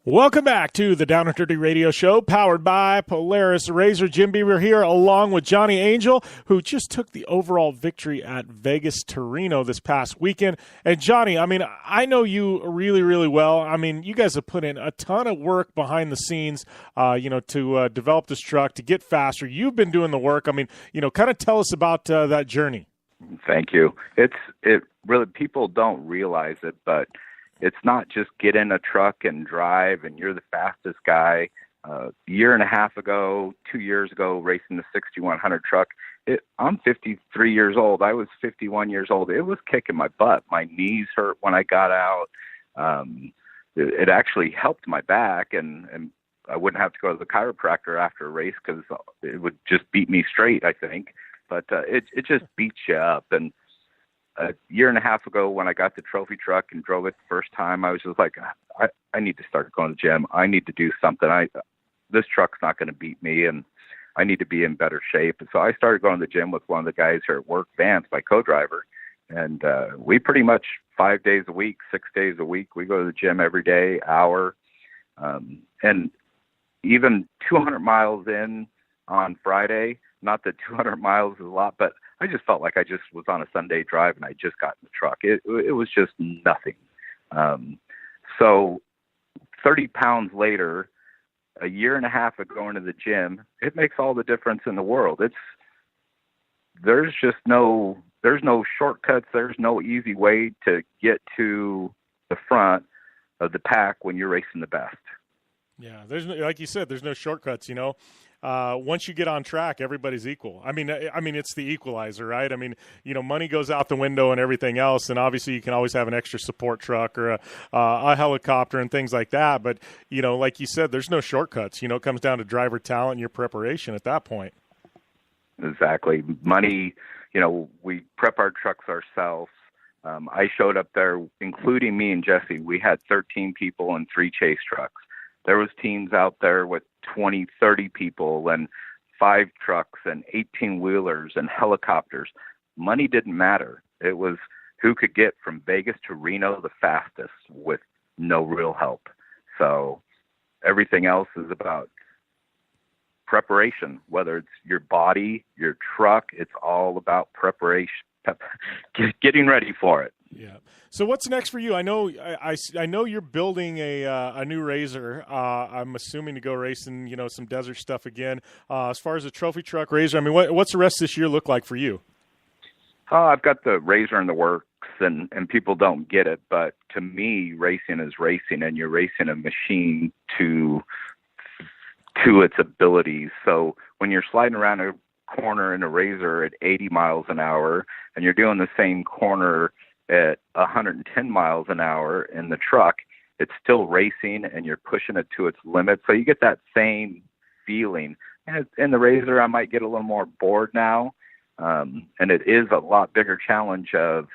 Welcome back to the Down and Dirty Radio Show, powered by Polaris Razor. Jim Beaver here, along with Johnny Angel, who just took the overall victory at Vegas to Reno this past weekend. And Johnny, I mean, I know you really, really well. I mean, you guys have put in a ton of work behind the scenes, to develop this truck, to get faster. You've been doing the work. I mean, kind of tell us about that journey. Thank you. It really, people don't realize it, but it's not just get in a truck and drive and you're the fastest guy. A year and a half ago, 2 years ago, racing the 6100 truck, I'm 53 years old. I was 51 years old. It was kicking my butt. My knees hurt when I got out. It actually helped my back, and I wouldn't have to go to the chiropractor after a race because it would just beat me straight, I think. But it just beats you up. And a year and a half ago when I got the trophy truck and drove it the first time, I was just like, I need to start going to the gym. I need to do something. This truck's not going to beat me, and I need to be in better shape. And so I started going to the gym with one of the guys here at work, Vance, my co-driver. And we pretty much 5 days a week, 6 days a week, we go to the gym every day, hour. And even 200 miles in on Friday, not that 200 miles is a lot, but I just felt like I just was on a Sunday drive and I just got in the truck. It was just nothing. So 30 pounds later, a year and a half of going to the gym, it makes all the difference in the world. There's no shortcuts. There's no easy way to get to the front of the pack when you're racing the best. Yeah, like you said, there's no shortcuts, Once you get on track, everybody's equal. I mean, it's the equalizer, right? I mean, money goes out the window and everything else, and obviously you can always have an extra support truck or a helicopter and things like that. But, like you said, there's no shortcuts. It comes down to driver talent and your preparation at that point. Exactly. Money, we prep our trucks ourselves. I showed up there, including me and Jesse. We had 13 people and 3 chase trucks. There was teams out there with 20, 30 people and 5 trucks and 18-wheelers and helicopters. Money didn't matter. It was who could get from Vegas to Reno the fastest with no real help. So everything else is about preparation, whether it's your body, your truck, it's all about preparation, getting ready for it. Yeah. So what's next for you? I know you're building a new Razor. I'm assuming to go racing, some desert stuff again. As far as a trophy truck Razor, I mean, what's the rest of this year look like for you? I've got the Razor in the works, and people don't get it, but to me, racing is racing, and you're racing a machine to its abilities. So when you're sliding around a corner in a Razor at 80 miles an hour, and you're doing the same corner at 110 miles an hour in the truck, it's still racing and you're pushing it to its limit. So you get that same feeling. And in the Razor, I might get a little more bored now. And it is a lot bigger challenge of,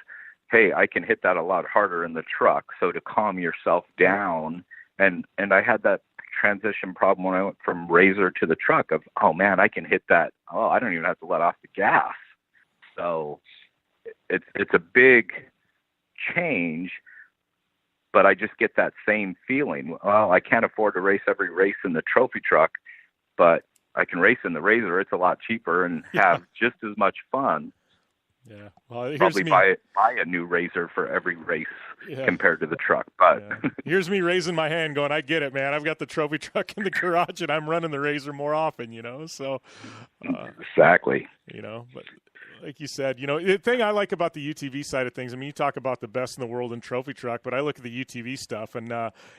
hey, I can hit that a lot harder in the truck. So to calm yourself down. And I had that transition problem when I went from Razor to the truck of, oh man, I can hit that. Oh, I don't even have to let off the gas. So it's a big change, but I just get that same feeling. Well, I can't afford to race every race in the trophy truck, but I can race in the Razor. It's a lot cheaper and have just as much fun. Yeah, well, here's probably me. buy a new Razor for every race compared to the truck. But here's me raising my hand, going, "I get it, man. I've got the trophy truck in the garage, and I'm running the Razor more often." So exactly. But like you said, the thing I like about the UTV side of things, I mean, you talk about the best in the world in trophy truck, but I look at the UTV stuff, and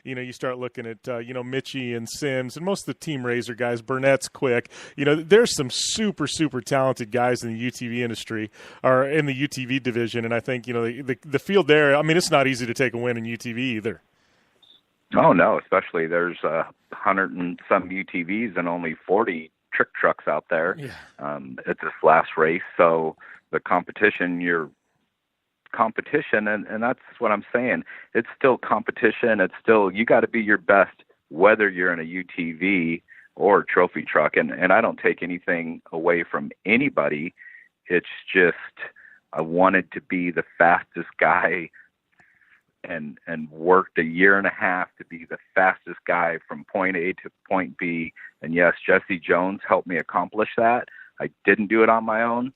you start looking at Mitchie and Sims and most of the Team Razor guys. Burnett's quick. There's some super talented guys in the UTV industry or in the UTV division, and I think the field there. I mean, it's not easy to take a win in UTV either. Oh no, especially there's 100 and some UTVs and only 40 trick trucks out there at this last race. So the competition, and that's what I'm saying. It's still competition. It's still, you got to be your best, whether you're in a UTV or trophy truck. And I don't take anything away from anybody. It's just, I wanted to be the fastest guy and worked a year and a half to be the fastest guy from point A to point B. And yes, Jesse Jones helped me accomplish that. I didn't do it on my own.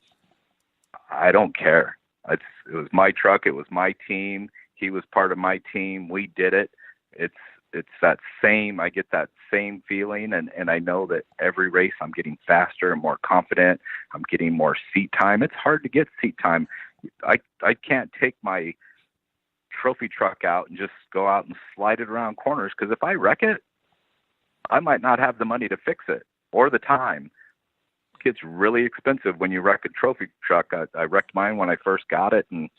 I don't care. It was my truck. It was my team. He was part of my team. We did it. It's that same, I get that same feeling. And I know that every race I'm getting faster and more confident. I'm getting more seat time. It's hard to get seat time. I can't take my trophy truck out and just go out and slide it around corners, because if I wreck it, I might not have the money to fix it or the time. It gets really expensive when you wreck a trophy truck. I wrecked mine when I first got it, and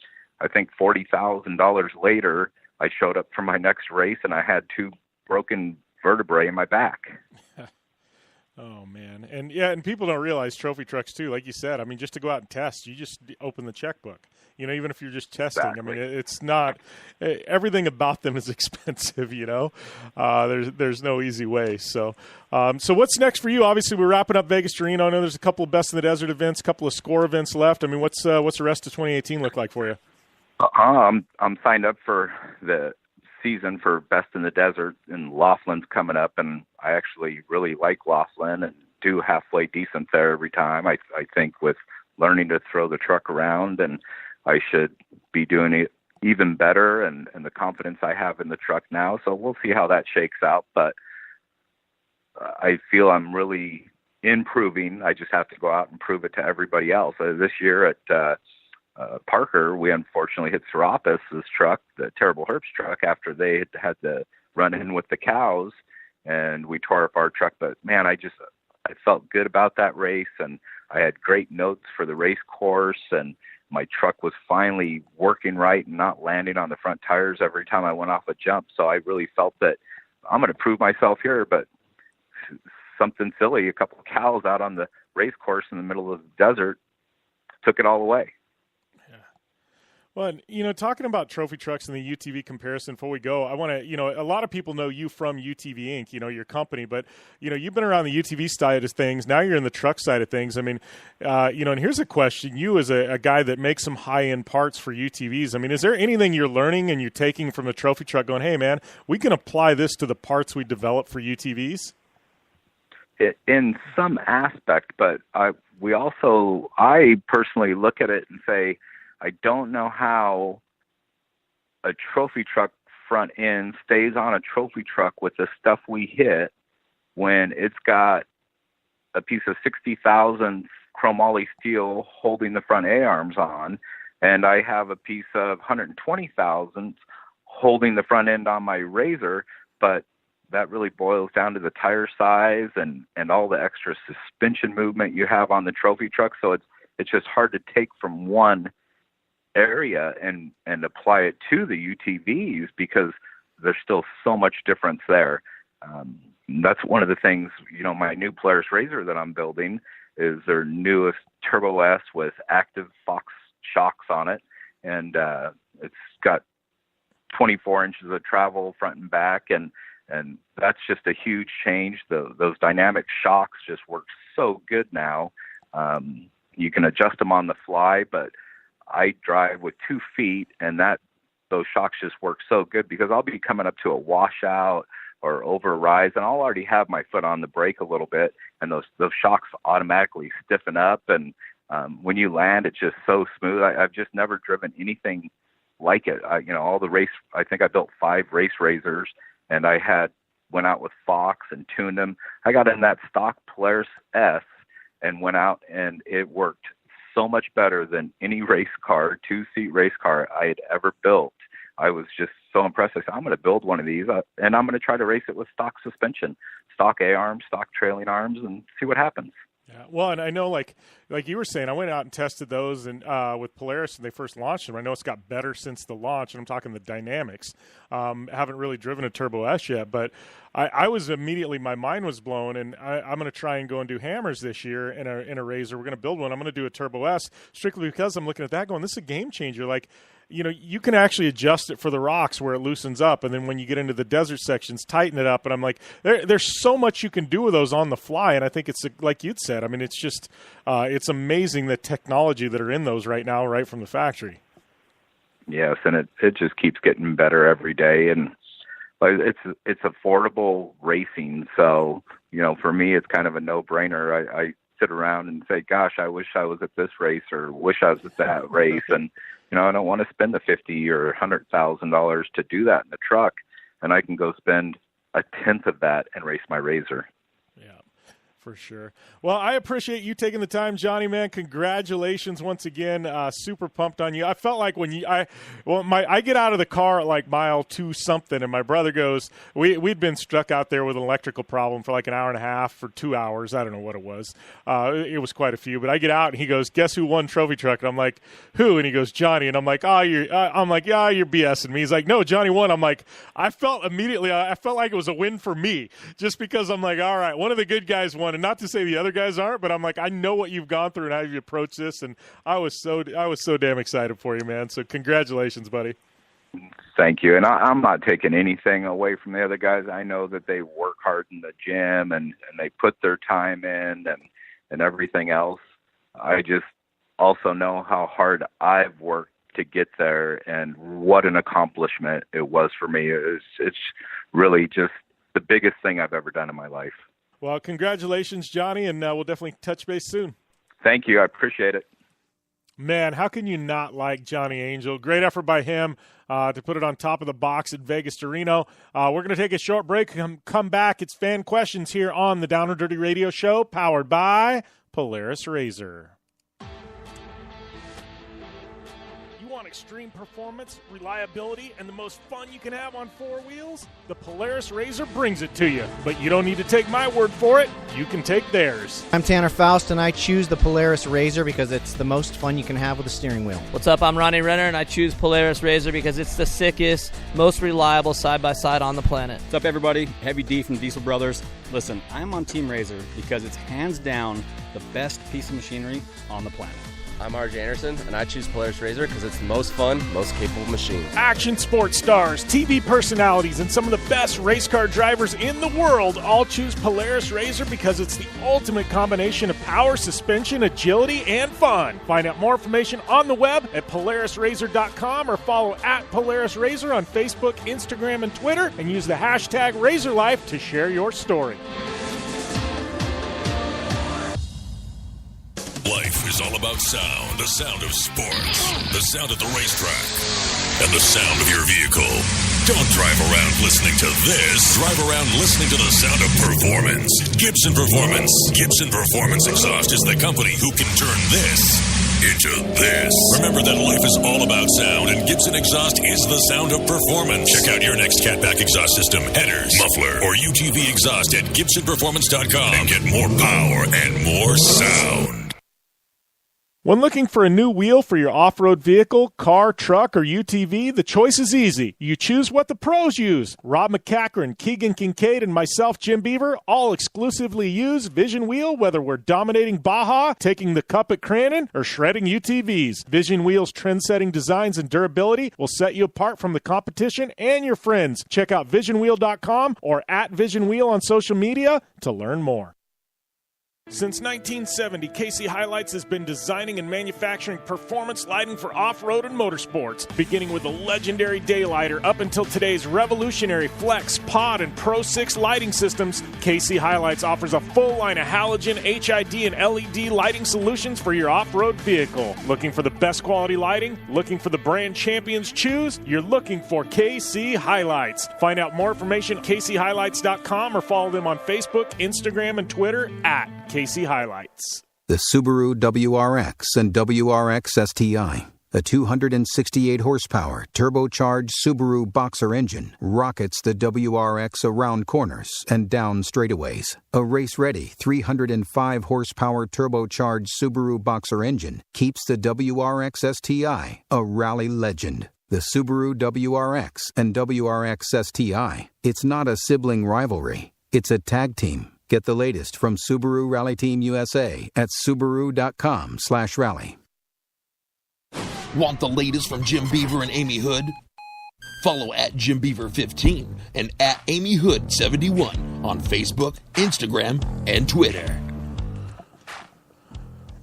I think $40,000 later I showed up for my next race and I had 2 broken vertebrae in my back. Oh man. And people don't realize trophy trucks too, like you said. I mean, just to go out and test, you just open the checkbook. Even if you're just testing. Exactly. I mean, it's not everything about them is expensive. There's no easy way. So what's next for you? Obviously, we're wrapping up Vegas to Reno. I know there's a couple of Best in the Desert events, a couple of score events left. I mean, what's the rest of 2018 look like for you? I'm signed up for the season for Best in the Desert, and Laughlin's coming up, and I actually really like Laughlin and do halfway decent there every time. I think with learning to throw the truck around, and I should be doing it even better, and the confidence I have in the truck now. So we'll see how that shakes out, but I feel I'm really improving. I just have to go out and prove it to everybody else. This year at Parker, we unfortunately hit Serapis' truck, the Terrible Herbs truck, after they had to run in with the cows, and we tore up our truck. But man, I felt good about that race, and I had great notes for the race course, and my truck was finally working right and not landing on the front tires every time I went off a jump. So I really felt that I'm going to prove myself here, but something silly, a couple of cows out on the race course in the middle of the desert took it all away. Well, talking about trophy trucks and the UTV comparison before we go, I want to, a lot of people know you from UTV Inc., your company, but, you've been around the UTV side of things. Now you're in the truck side of things. I mean, and here's a question. You as a guy that makes some high-end parts for UTVs, I mean, is there anything you're learning and you're taking from the trophy truck going, hey, man, we can apply this to the parts we develop for UTVs? In some aspect, but I personally look at it and say, I don't know how a trophy truck front end stays on a trophy truck with the stuff we hit when it's got a piece of 60,000 chromoly steel holding the front A-arms on, and I have a piece of 120,000 holding the front end on my Razor, but that really boils down to the tire size and all the extra suspension movement you have on the trophy truck. So it's just hard to take from one area and apply it to the UTVs because there's still so much difference there. That's one of the things, my new Polaris Razor that I'm building is their newest Turbo S with active Fox shocks on it. And it's got 24 inches of travel front and back. And that's just a huge change. Those dynamic shocks just work so good now. You can adjust them on the fly, but I drive with 2 feet, and that those shocks just work so good because I'll be coming up to a washout or over a rise, and I'll already have my foot on the brake a little bit, and those shocks automatically stiffen up, and when you land, it's just so smooth. I've just never driven anything like it. All the race, I think I built 5 race razors, and went out with Fox and tuned them. I got in that stock Polaris S and went out, and it worked so much better than any race car, 2-seat race car I had ever built. I was just so impressed. I said, I'm going to build one of these, and I'm going to try to race it with stock suspension, stock A-arms, stock trailing arms, and see what happens. Yeah, well, and I know, like you were saying, I went out and tested those and with Polaris when they first launched them. I know it's got better since the launch, and I'm talking the dynamics. Haven't really driven a Turbo S yet, but I was immediately, my mind was blown, and I'm going to try and go and do hammers this year in a Razor. We're going to build one. I'm going to do a Turbo S strictly because I'm looking at that going, this is a game changer. Like, you can actually adjust it for the rocks where it loosens up, and then when you get into the desert sections, tighten it up. And I'm like, there's so much you can do with those on the fly, and I think it's like you'd said. I mean, it's just it's amazing the technology that are in those right now, right from the factory. Yes, and it just keeps getting better every day, and it's affordable racing. So for me, it's kind of a no-brainer. I sit around and say, gosh, I wish I was at this race, or wish I was at that race, and I don't want to spend the $50,000 or $100,000 to do that in the truck, and I can go spend a tenth of that and race my Razor. Yeah, for sure. Well, I appreciate you taking the time, Johnny, man. Congratulations once again. Super pumped on you. I felt like when I get out of the car at like mile 2 something, and my brother goes, we'd been stuck out there with an electrical problem for like an hour and a half for 2 hours. I don't know what it was. It was quite a few, but I get out and he goes, guess who won Trophy Truck? And I'm like, who? And he goes, Johnny. And I'm like, yeah, you're BSing me. He's like, no, Johnny won. I'm like, I felt like it was a win for me, just because I'm like, all right, one of the good guys won. And not to say the other guys aren't, but I'm like, I know what you've gone through and how you approach this, and I was so damn excited for you, man. So congratulations, buddy. Thank you. And I'm not taking anything away from the other guys. I know that they work hard in the gym and they put their time in and everything else. I just also know how hard I've worked to get there and what an accomplishment it was for me. It's really just the biggest thing I've ever done in my life. Well, congratulations, Johnny, and we'll definitely touch base soon. Thank you. I appreciate it. Man, how can you not like Johnny Angel? Great effort by him to put it on top of the box at Vegas to Reno. We're going to take a short break, come back. It's fan questions here on the Down and Dirty Radio Show, powered by Polaris Razor. Extreme performance, reliability, and the most fun you can have on 4 wheels? The Polaris Razor brings it to you. But you don't need to take my word for it. You can take theirs. I'm Tanner Faust, and I choose the Polaris Razor because it's the most fun you can have with a steering wheel. What's up? I'm Ronnie Renner, and I choose Polaris Razor because it's the sickest, most reliable side-by-side on the planet. What's up, everybody? Heavy D from Diesel Brothers. Listen, I'm on Team Razor because it's hands down the best piece of machinery on the planet. I'm RJ Anderson, and I choose Polaris Razor because it's the most fun, most capable machine. Action sports stars, TV personalities, and some of the best race car drivers in the world all choose Polaris Razor because it's the ultimate combination of power, suspension, agility, and fun. Find out more information on the web at PolarisRazor.com or follow at Polaris Razor on Facebook, Instagram, and Twitter, and use the hashtag RazorLife to share your story. Life is all about sound. The sound of sports. The sound at the racetrack. And the sound of your vehicle. Don't drive around listening to this. Drive around listening to the sound of performance. Gibson Performance. Gibson Performance Exhaust is the company who can turn this into this. Remember that life is all about sound, and Gibson Exhaust is the sound of performance. Check out your next catback exhaust system, headers, muffler, or UTV exhaust at GibsonPerformance.com and get more power and more sound. When looking for a new wheel for your off-road vehicle, car, truck, or UTV, the choice is easy. You choose what the pros use. Rob McCachran, Keegan Kincaid, and myself, Jim Beaver, all exclusively use Vision Wheel, whether we're dominating Baja, taking the cup at Crandon, or shredding UTVs. Vision Wheel's trend-setting designs and durability will set you apart from the competition and your friends. Check out VisionWheel.com or at Vision Wheel on social media to learn more. Since 1970, KC Highlights has been designing and manufacturing performance lighting for off-road and motorsports, beginning with the legendary Daylighter up until today's revolutionary Flex, Pod, and Pro 6 lighting systems. KC Highlights offers a full line of halogen, HID, and LED lighting solutions for your off-road vehicle. Looking for the best quality lighting? Looking for the brand champions choose? You're looking for KC Highlights. Find out more information at kchighlights.com or follow them on Facebook, Instagram, and Twitter at KC Highlights. The Subaru WRX and WRX STI, a 268 horsepower turbocharged Subaru Boxer engine, rockets the WRX around corners and down straightaways. A race-ready 305 horsepower turbocharged Subaru Boxer engine keeps the WRX STI a rally legend. The Subaru WRX and WRX STI, it's not a sibling rivalry, it's a tag team. Get the latest from Subaru Rally Team USA at Subaru.com/rally. Want the latest from Jim Beaver and Amy Hood? Follow at Jim Beaver 15 and at Amy Hood 71 on Facebook, Instagram, and Twitter.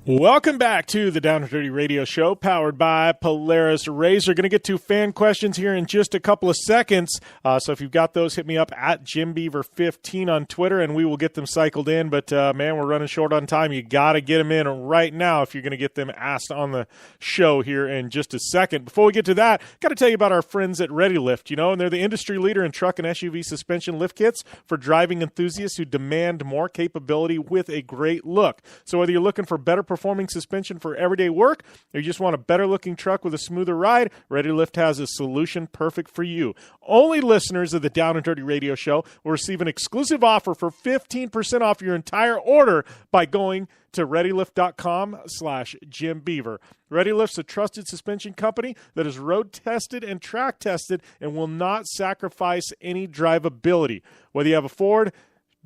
Welcome back to the Down and Dirty Radio Show, powered by Polaris RZR. Going to get to fan questions here in just a couple of seconds. So if you've got those, hit me up at JimBeaver15 on Twitter, and we will get them cycled in. But, man, we're running short on time. You got to get them in right now if you're going to get them asked on the show here in just a second. Before we get to that, got to tell you about our friends at ReadyLift, and they're the industry leader in truck and SUV suspension lift kits for driving enthusiasts who demand more capability with a great look. So whether you're looking for better performing suspension for everyday work, or you just want a better looking truck with a smoother ride, ReadyLift has a solution perfect for you. Only listeners of the Down and Dirty Radio Show will receive an exclusive offer for 15% off your entire order by going to ReadyLift.com/JimBeaver. ReadyLift's a trusted suspension company that is road tested and track tested and will not sacrifice any drivability. Whether you have a Ford,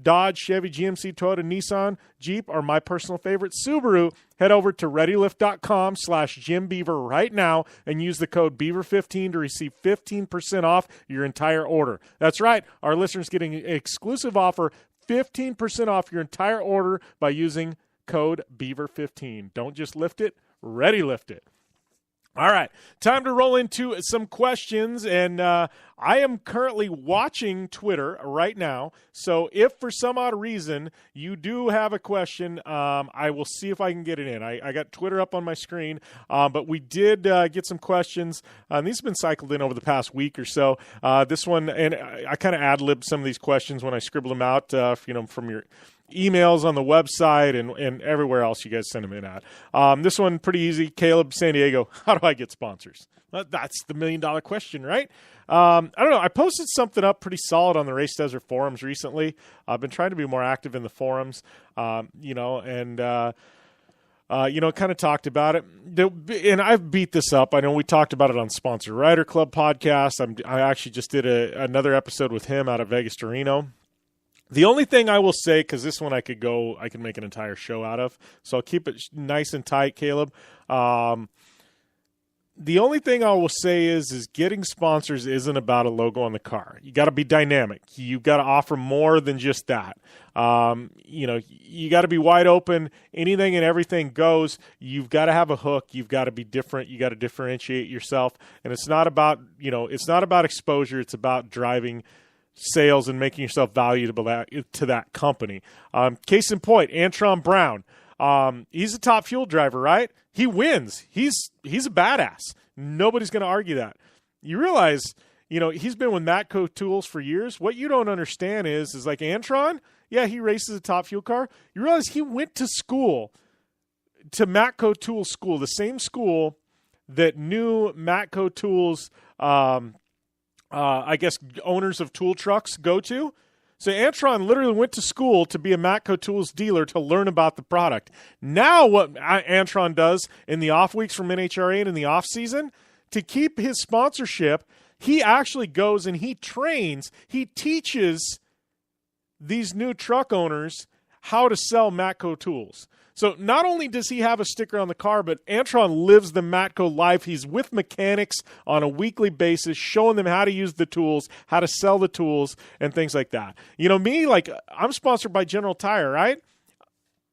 Dodge, Chevy, GMC, Toyota, Nissan, Jeep, or my personal favorite, Subaru, head over to ReadyLift.com/JimBeaver right now and use the code Beaver15 to receive 15% off your entire order. That's right. Our listeners getting an exclusive offer, 15% off your entire order by using code Beaver15. Don't just lift it, ReadyLift it. All right, time to roll into some questions, and I am currently watching Twitter right now, so if for some odd reason you do have a question, I will see if I can get it in. I got Twitter up on my screen, but we did get some questions, and these have been cycled in over the past week or so. This one, and I kind of ad-libbed some of these questions when I scribbled them out, from your emails on the website and everywhere else you guys send them in at. This one, pretty easy. Caleb, San Diego, how do I get sponsors? That's the million-dollar question, right? I don't know. I posted something up pretty solid on the Race Desert forums recently. I've been trying to be more active in the forums, kind of talked about it. And I've beat this up. I know we talked about it on Sponsored Rider Club podcast. I actually just did another episode with him out of Vegas to Reno. The only thing I will say, because this one I can make an entire show out of, so I'll keep it nice and tight, Caleb. The only thing I will say is getting sponsors isn't about a logo on the car. You got to be dynamic. You got to offer more than just that. You got to be wide open. Anything and everything goes. You've got to have a hook. You've got to be different. You got to differentiate yourself. And it's not about exposure. It's about driving sales and making yourself valuable to that company. Case in point, Antron Brown. He's a top fuel driver, right? He wins. He's a badass. Nobody's going to argue that. You realize, he's been with Matco Tools for years. What you don't understand is like Antron, yeah, he races a top fuel car. You realize he went to school, to Matco Tools school, the same school that new Matco Tools owners of tool trucks go to. So Antron literally went to school to be a Matco Tools dealer to learn about the product. Now what Antron does in the off weeks from NHRA and in the off season, to keep his sponsorship, he actually goes and he trains, he teaches these new truck owners how to sell Matco Tools. So not only does he have a sticker on the car, but Antron lives the Matco life. He's with mechanics on a weekly basis, showing them how to use the tools, how to sell the tools, and things like that. Me, I'm sponsored by General Tire, right?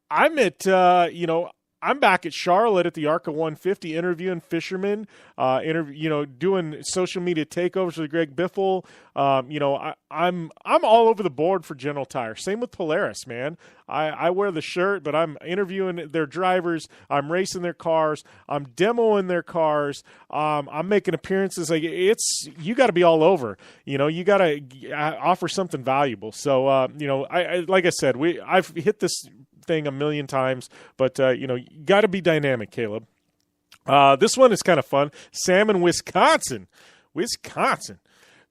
I'm at, I'm back at Charlotte at the ARCA 150 interviewing fishermen, doing social media takeovers with Greg Biffle. I'm all over the board for General Tire. Same with Polaris, man. I wear the shirt, but I'm interviewing their drivers. I'm racing their cars. I'm demoing their cars. I'm making appearances. Like you got to be all over. You got to offer something valuable. So, like I said, I've hit this thing a million times, but you got to be dynamic, Caleb. This one is kind of fun. Sam in Wisconsin.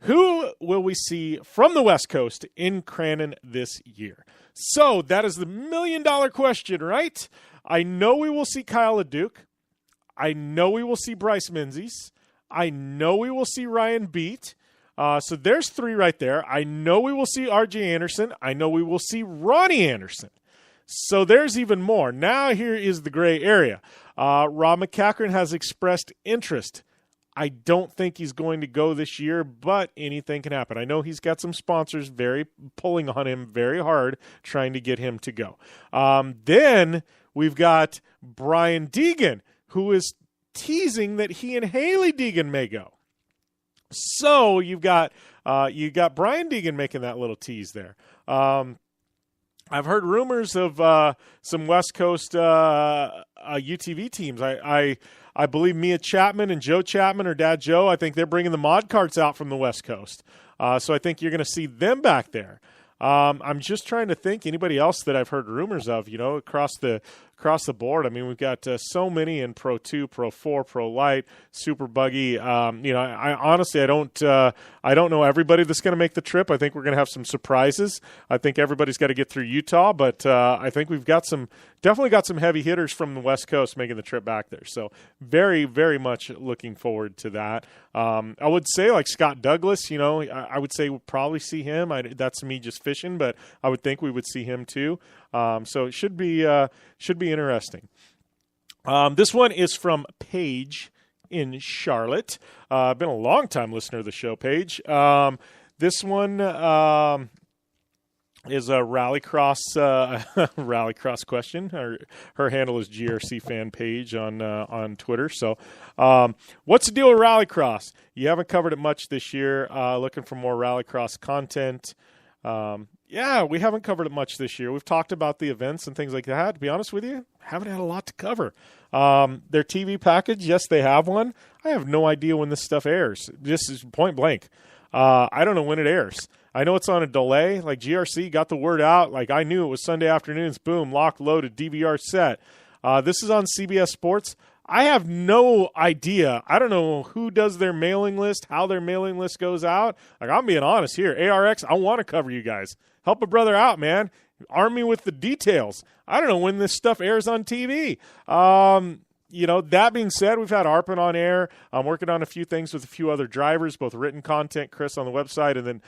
Who will we see from the West Coast in Crandon this year? So that is the $1 million question, right? I know we will see Kyle LeDuc. I know we will see Bryce Menzies. I know we will see Ryan Beat. So there's 3 right there. I know we will see RJ Anderson. I know we will see Ronnie Anderson. So there's even more. Now here is the gray area. Rob McCachran has expressed interest. I don't think he's going to go this year, but anything can happen. I know he's got some sponsors pulling on him very hard, trying to get him to go. Then we've got Brian Deegan, who is teasing that he and Haley Deegan may go. So you got Brian Deegan making that little tease there. I've heard rumors of some West Coast UTV teams. I believe Mia Chapman and Joe Chapman, or Dad Joe, I think they're bringing the mod carts out from the West Coast. So I think you're going to see them back there. I'm just trying to think anybody else that I've heard rumors of, across the board. I mean, we've got so many in Pro 2, Pro 4, Pro Light, Super Buggy. I honestly, I don't know everybody that's going to make the trip. I think we're going to have some surprises. I think everybody's got to get through Utah, but I think we've definitely got some heavy hitters from the West Coast making the trip back there. So very, very much looking forward to that. I would say like Scott Douglas, I would say we'll probably see him. That's me just fishing, but I would think we would see him too. So it should be interesting. This one is from Paige in Charlotte. Been a long time listener of the show, Paige. This one is a rallycross question. Her handle is GRC Fan Page on Twitter. So, what's the deal with rallycross? You haven't covered it much this year. Looking for more rallycross content. Yeah, we haven't covered it much this year. We've talked about the events and things like that. To be honest with you, haven't had a lot to cover. Their TV package, yes, they have one. I have no idea when this stuff airs. This is point blank. I don't know when it airs. I know it's on a delay. Like GRC got the word out. Like I knew it was Sunday afternoons. Boom, locked, loaded, DVR set. This is on CBS Sports. I have no idea. I don't know who does their mailing list, how their mailing list goes out. Like I'm being honest here. ARX, I want to cover you guys. Help a brother out, man. Arm me with the details. I don't know when this stuff airs on TV. That being said, we've had Arpin on air. I'm working on a few things with a few other drivers, both written content, Chris on the website, and then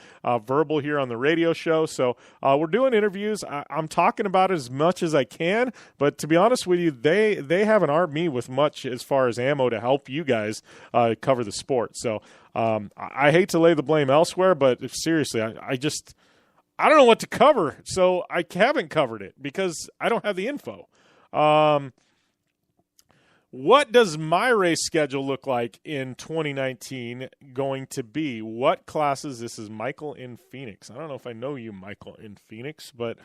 verbal here on the radio show. So we're doing interviews. I'm talking about it as much as I can, but to be honest with you, they haven't armed me with much as far as ammo to help you guys cover the sport. So I hate to lay the blame elsewhere, but seriously, I don't know what to cover, so I haven't covered it because I don't have the info. What does my race schedule look like in 2019 going to be? What classes? This is Michael in Phoenix. I don't know if I know you, Michael in Phoenix, but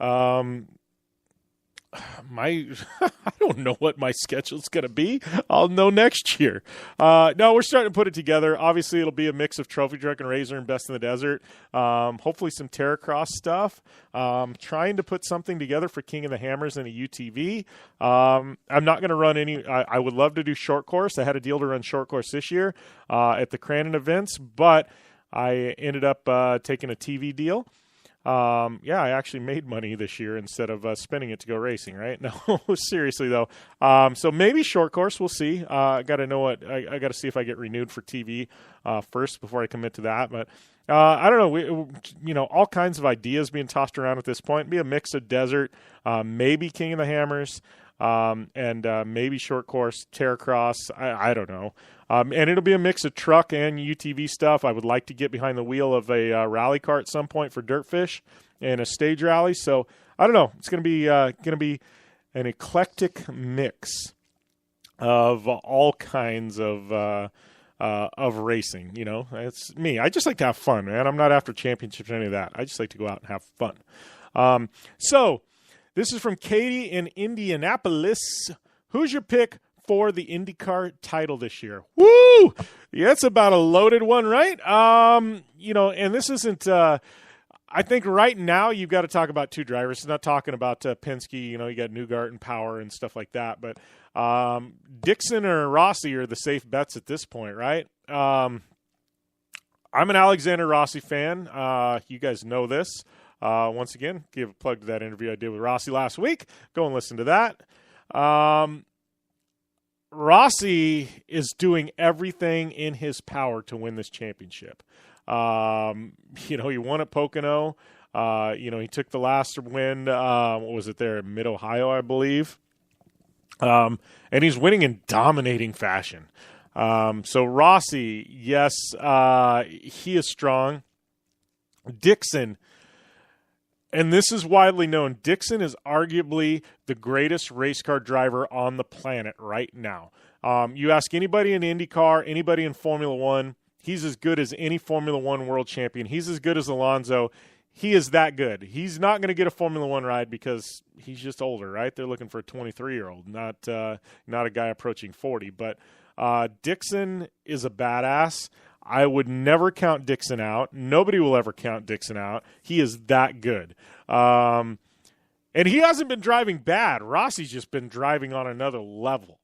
I don't know what my schedule's going to be. I'll know next year. No, we're starting to put it together. Obviously, it'll be a mix of Trophy Truck and Razor and Best in the Desert. Hopefully some Terracross stuff. Trying to put something together for King of the Hammers and a UTV. I'm not going to run any. I would love to do short course. I had a deal to run short course this year at the Crandon events, but I ended up taking a TV deal. I actually made money this year instead of spending it to go racing, right? No, seriously though. So maybe short course, we'll see. I got to know what, I got to see if I get renewed for TV first before I commit to that. But I don't know. All kinds of ideas being tossed around at this point. Be a mix of desert, maybe King of the Hammers, and maybe short course, Terracross. I don't know. And it'll be a mix of truck and UTV stuff. I would like to get behind the wheel of a rally car at some point for Dirtfish and a stage rally. So I don't know. It's going to be an eclectic mix of all kinds of racing. You know, it's me. I just like to have fun, man. I'm not after championships or any of that. I just like to go out and have fun. So this is from Katie in Indianapolis. Who's your pick for the IndyCar title this year? Woo! Yeah, it's about a loaded one, right? You know, and this isn't. I think right now you've got to talk about two drivers. It's not talking about Penske. You know, you got Newgart and Power and stuff like that. But Dixon or Rossi are the safe bets at this point, right? I'm an Alexander Rossi fan. You guys know this. Once again, give a plug to that interview I did with Rossi last week. Go and listen to that. Rossi is doing everything in his power to win this championship. You know, he won at Pocono. You know, he took the last win. What was it there? Mid-Ohio, I believe. And he's winning in dominating fashion. So Rossi, yes, he is strong. Dixon, and this is widely known, Dixon is arguably the greatest race car driver on the planet right now. You ask anybody in IndyCar, anybody in Formula One, he's as good as any Formula One world champion. He's as good as Alonso. He is that good. He's not going to get a Formula One ride because he's just older, right? They're looking for a 23-year-old, not a guy approaching 40. But Dixon is a badass. I would never count Dixon out. Nobody will ever count Dixon out. He is that good. And he hasn't been driving bad. Rossi's just been driving on another level.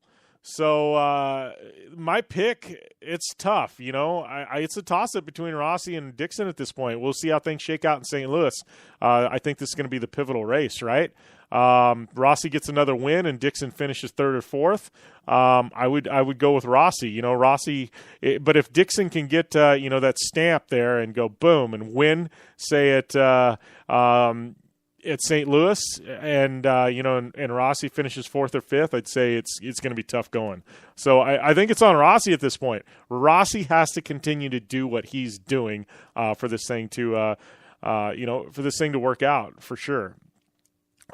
So my pick, it's tough. You know, it's a toss-up between Rossi and Dixon at this point. We'll see how things shake out in St. Louis. I think this is going to be the pivotal race, right? Rossi gets another win and Dixon finishes third or fourth. I would go with Rossi. You know, Rossi. But if Dixon can get you know, that stamp there and go boom and win, say at St. Louis, and you know, and Rossi finishes fourth or fifth, I'd say it's going to be tough going. So I think it's on Rossi at this point. Rossi has to continue to do what he's doing for this thing to you know, for this thing to work out for sure.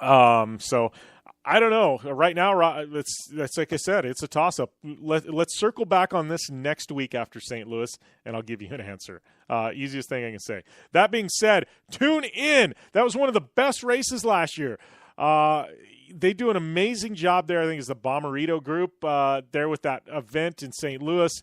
So I don't know. Right now, that's like I said, it's a toss-up. Let's circle back on this next week after St. Louis, and I'll give you an answer. Easiest thing I can say. That being said, tune in. That was one of the best races last year. They do an amazing job there. I think it's the Bommarito group there with that event in St. Louis.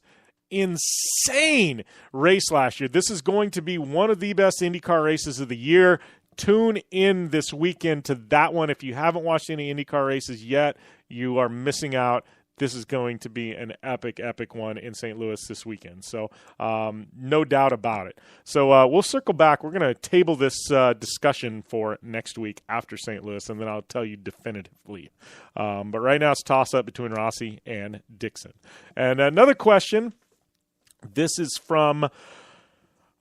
Insane race last year. This is going to be one of the best IndyCar races of the year. Tune in this weekend to that one. If you haven't watched any IndyCar races yet, you are missing out. This is going to be an epic, epic one in St. Louis this weekend. So no doubt about it. So we'll circle back. We're going to table this discussion for next week after St. Louis, and then I'll tell you definitively. But right now it's a toss-up between Rossi and Dixon. And another question. This is from...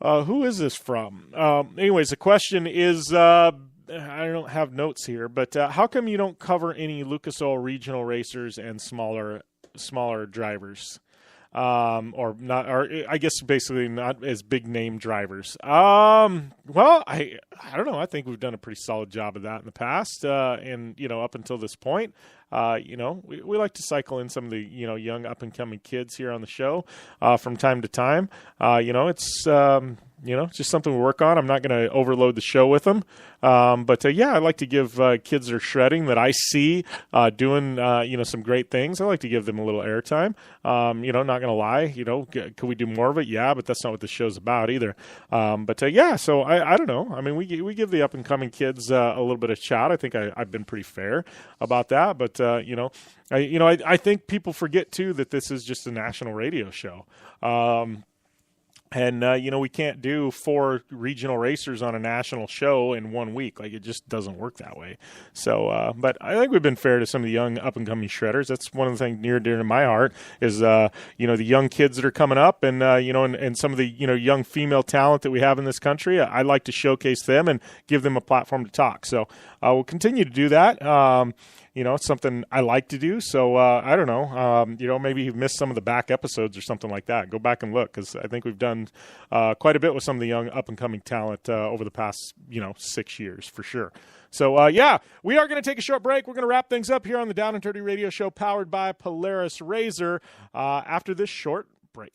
who is this from? Anyways, the question is, I don't have notes here, but how come you don't cover any Lucas Oil regional racers and smaller drivers? Or not, or I guess basically not as big name drivers. Well, I don't know. I think we've done a pretty solid job of that in the past. And, you know, up until this point, you know, we like to cycle in some of the, you know, young up and coming kids here on the show, from time to time. You know, it's, you know, it's just something we work on. I'm not going to overload the show with them. But yeah, I like to give kids that are shredding that I see doing, you know, some great things. I like to give them a little airtime. You know, not going to lie, you know, could we do more of it? Yeah, but that's not what the show's about either. But yeah, so I don't know. I mean, we give the up and coming kids a little bit of shout. I think I've been pretty fair about that. But you know, I think people forget too that this is just a national radio show. And, you know, we can't do 4 regional racers on a national show in 1 week. Like, it just doesn't work that way. So, but I think we've been fair to some of the young up-and-coming shredders. That's one of the things near and dear to my heart is, you know, the young kids that are coming up and, you know, and some of the, you know, young female talent that we have in this country. I like to showcase them and give them a platform to talk. So, we'll continue to do that. It's something I like to do. So I don't know. Maybe you've missed some of the back episodes or something like that. Go back and look, because I think we've done quite a bit with some of the young up-and-coming talent over the past, 6 years for sure. So, we are going to take a short break. We're going to wrap things up here on the Down and Dirty Radio Show powered by Polaris Razor after this short break.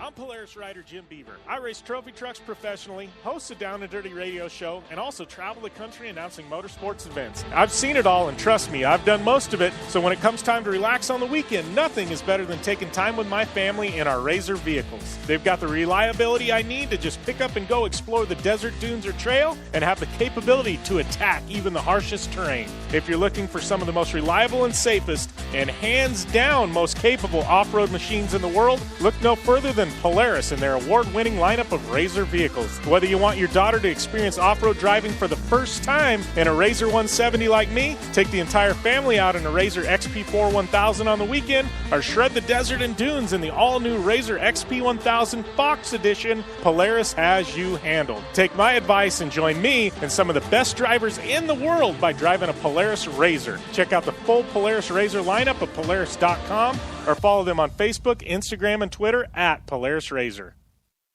I'm Polaris rider Jim Beaver. I race trophy trucks professionally, host a Down and Dirty radio show, and also travel the country announcing motorsports events. I've seen it all, and trust me, I've done most of it. So when it comes time to relax on the weekend, nothing is better than taking time with my family in our Razor vehicles. They've got the reliability I need to just pick up and go explore the desert, dunes, or trail, and have the capability to attack even the harshest terrain. If you're looking for some of the most reliable and safest, and hands down most capable off-road machines in the world, look no further than Polaris and their award-winning lineup of Razor vehicles. Whether you want your daughter to experience off-road driving for the first time in a Razor 170 like me, take the entire family out in a Razor XP4 1000 on the weekend, or shred the desert and dunes in the all-new Razor XP 1000 Fox Edition, Polaris has you handled. Take my advice and join me and some of the best drivers in the world by driving a Polaris Razor. Check out the full Polaris Razor lineup at Polaris.com or follow them on Facebook, Instagram, and Twitter at Polaris Razor.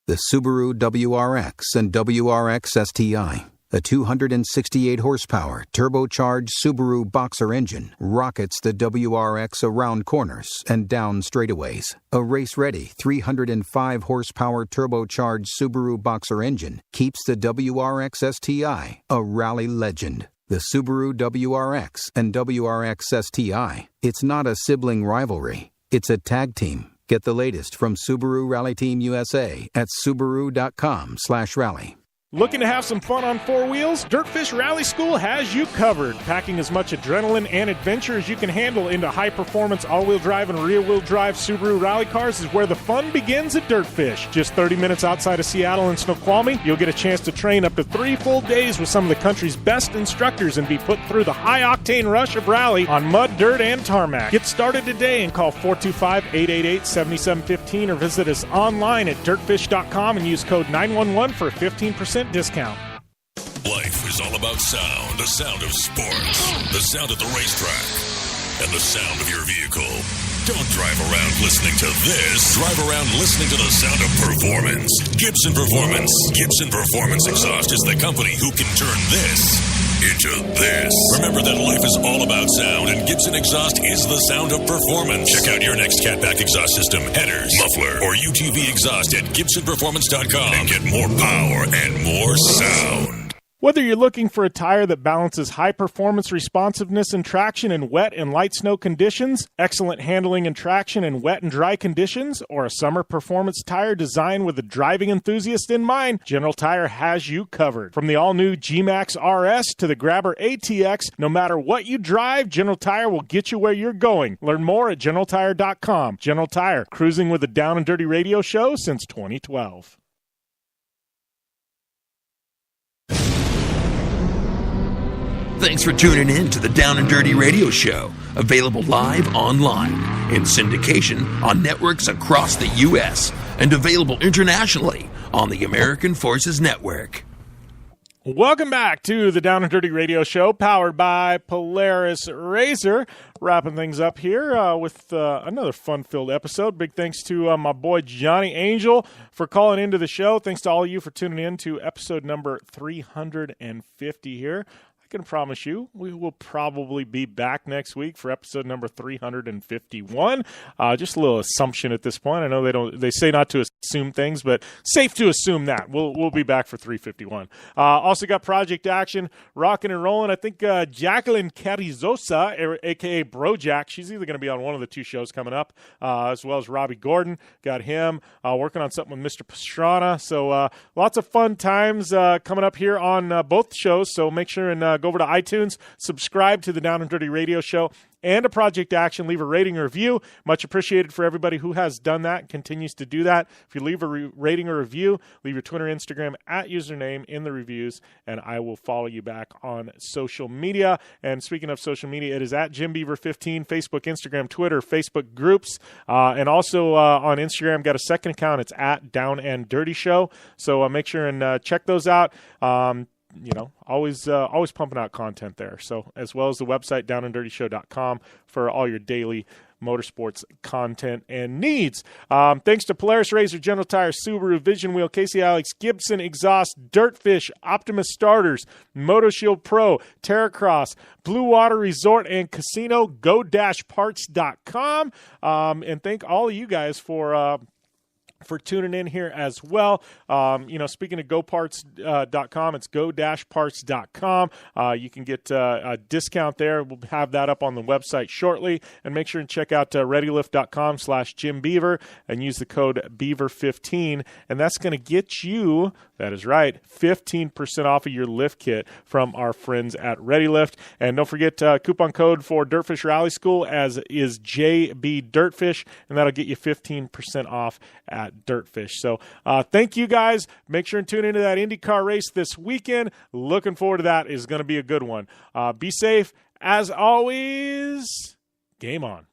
The Subaru WRX and WRX STI, a 268 horsepower turbocharged Subaru Boxer engine, rockets the WRX around corners and down straightaways. A race-ready 305 horsepower turbocharged Subaru Boxer engine keeps the WRX STI a rally legend. The Subaru WRX and WRX STI, it's not a sibling rivalry, it's a tag team. Get the latest from Subaru Rally Team USA at Subaru.com/rally. Looking to have some fun on four wheels? Dirtfish Rally School has you covered. Packing as much adrenaline and adventure as you can handle into high-performance all-wheel drive and rear-wheel drive Subaru rally cars is where the fun begins at Dirtfish. Just 30 minutes outside of Seattle in Snoqualmie, you'll get a chance to train up to 3 full days with some of the country's best instructors and be put through the high-octane rush of rally on mud, dirt, and tarmac. Get started today and call 425-888-7715 or visit us online at dirtfish.com and use code 911 for a 15% discount. Life is all about sound, the sound of sports, the sound at the racetrack, and the sound of your vehicle. Don't drive around listening to this. Drive around listening to the sound of performance. Gibson Performance. Gibson Performance Exhaust is the company who can turn this into this. Remember that life is all about sound, and Gibson Exhaust is the sound of performance. Check out your next catback exhaust system, headers, muffler, or UTV exhaust at GibsonPerformance.com and get more power and more sound. Whether you're looking for a tire that balances high performance responsiveness and traction in wet and light snow conditions, excellent handling and traction in wet and dry conditions, or a summer performance tire designed with the driving enthusiast in mind, General Tire has you covered. From the all-new G-Max RS to the Grabber ATX, no matter what you drive, General Tire will get you where you're going. Learn more at GeneralTire.com. General Tire, cruising with the Down and Dirty Radio Show since 2012. Thanks for tuning in to the Down and Dirty Radio Show, available live online, in syndication on networks across the U.S., and available internationally on the American Forces Network. Welcome back to the Down and Dirty Radio Show, powered by Polaris Razor. Wrapping things up here with another fun-filled episode. Big thanks to my boy Johnny Angel for calling into the show. Thanks to all of you for tuning in to episode number 350 here. I can promise you we will probably be back next week for episode number 351. Just a little assumption at this point. I know they say not to assume things, but safe to assume that we'll be back for 351. Also got Project Action rocking and rolling. I think Jacqueline Carrizosa, aka Brojack, she's either going to be on one of the two shows coming up, as well as Robbie Gordon. Got him working on something with Mr. Pastrana. So lots of fun times coming up here on both shows. So make sure and go over to iTunes, subscribe to the Down and Dirty Radio Show and a Project Action. Leave a rating or review. Much appreciated for everybody who has done that and continues to do that. If you leave a rating or review, leave your Twitter, Instagram at username in the reviews, and I will follow you back on social media. And speaking of social media, it is at JimBeaver15, Facebook, Instagram, Twitter, Facebook groups, and also on Instagram, got a second account. It's at Down and Dirty Show. So make sure and check those out. always pumping out content there. So as well as the website downanddirtyshow.com for all your daily motorsports content and needs. Thanks to Polaris Razor, General Tire, Subaru, Vision Wheel, Casey Alex, Gibson Exhaust, Dirtfish, Optimus Starters, MotoShield Pro, Terracross, Blue Water Resort and Casino, go-parts.com. And thank all of you guys for tuning in here as well. Speaking of GoParts.com, it's go-parts.com. You can get a discount there. We'll have that up on the website shortly. And make sure and check out ReadyLift.com/Jim Beaver and use the code Beaver15. And that's going to get you, that is right, 15% off of your lift kit from our friends at ReadyLift. And don't forget, coupon code for Dirtfish Rally School as is JB Dirtfish, and that'll get you 15% off at Dirtfish. So thank you guys. Make sure and tune into that IndyCar race this weekend. Looking forward to that. It's going to be a good one. Be safe. As always, game on.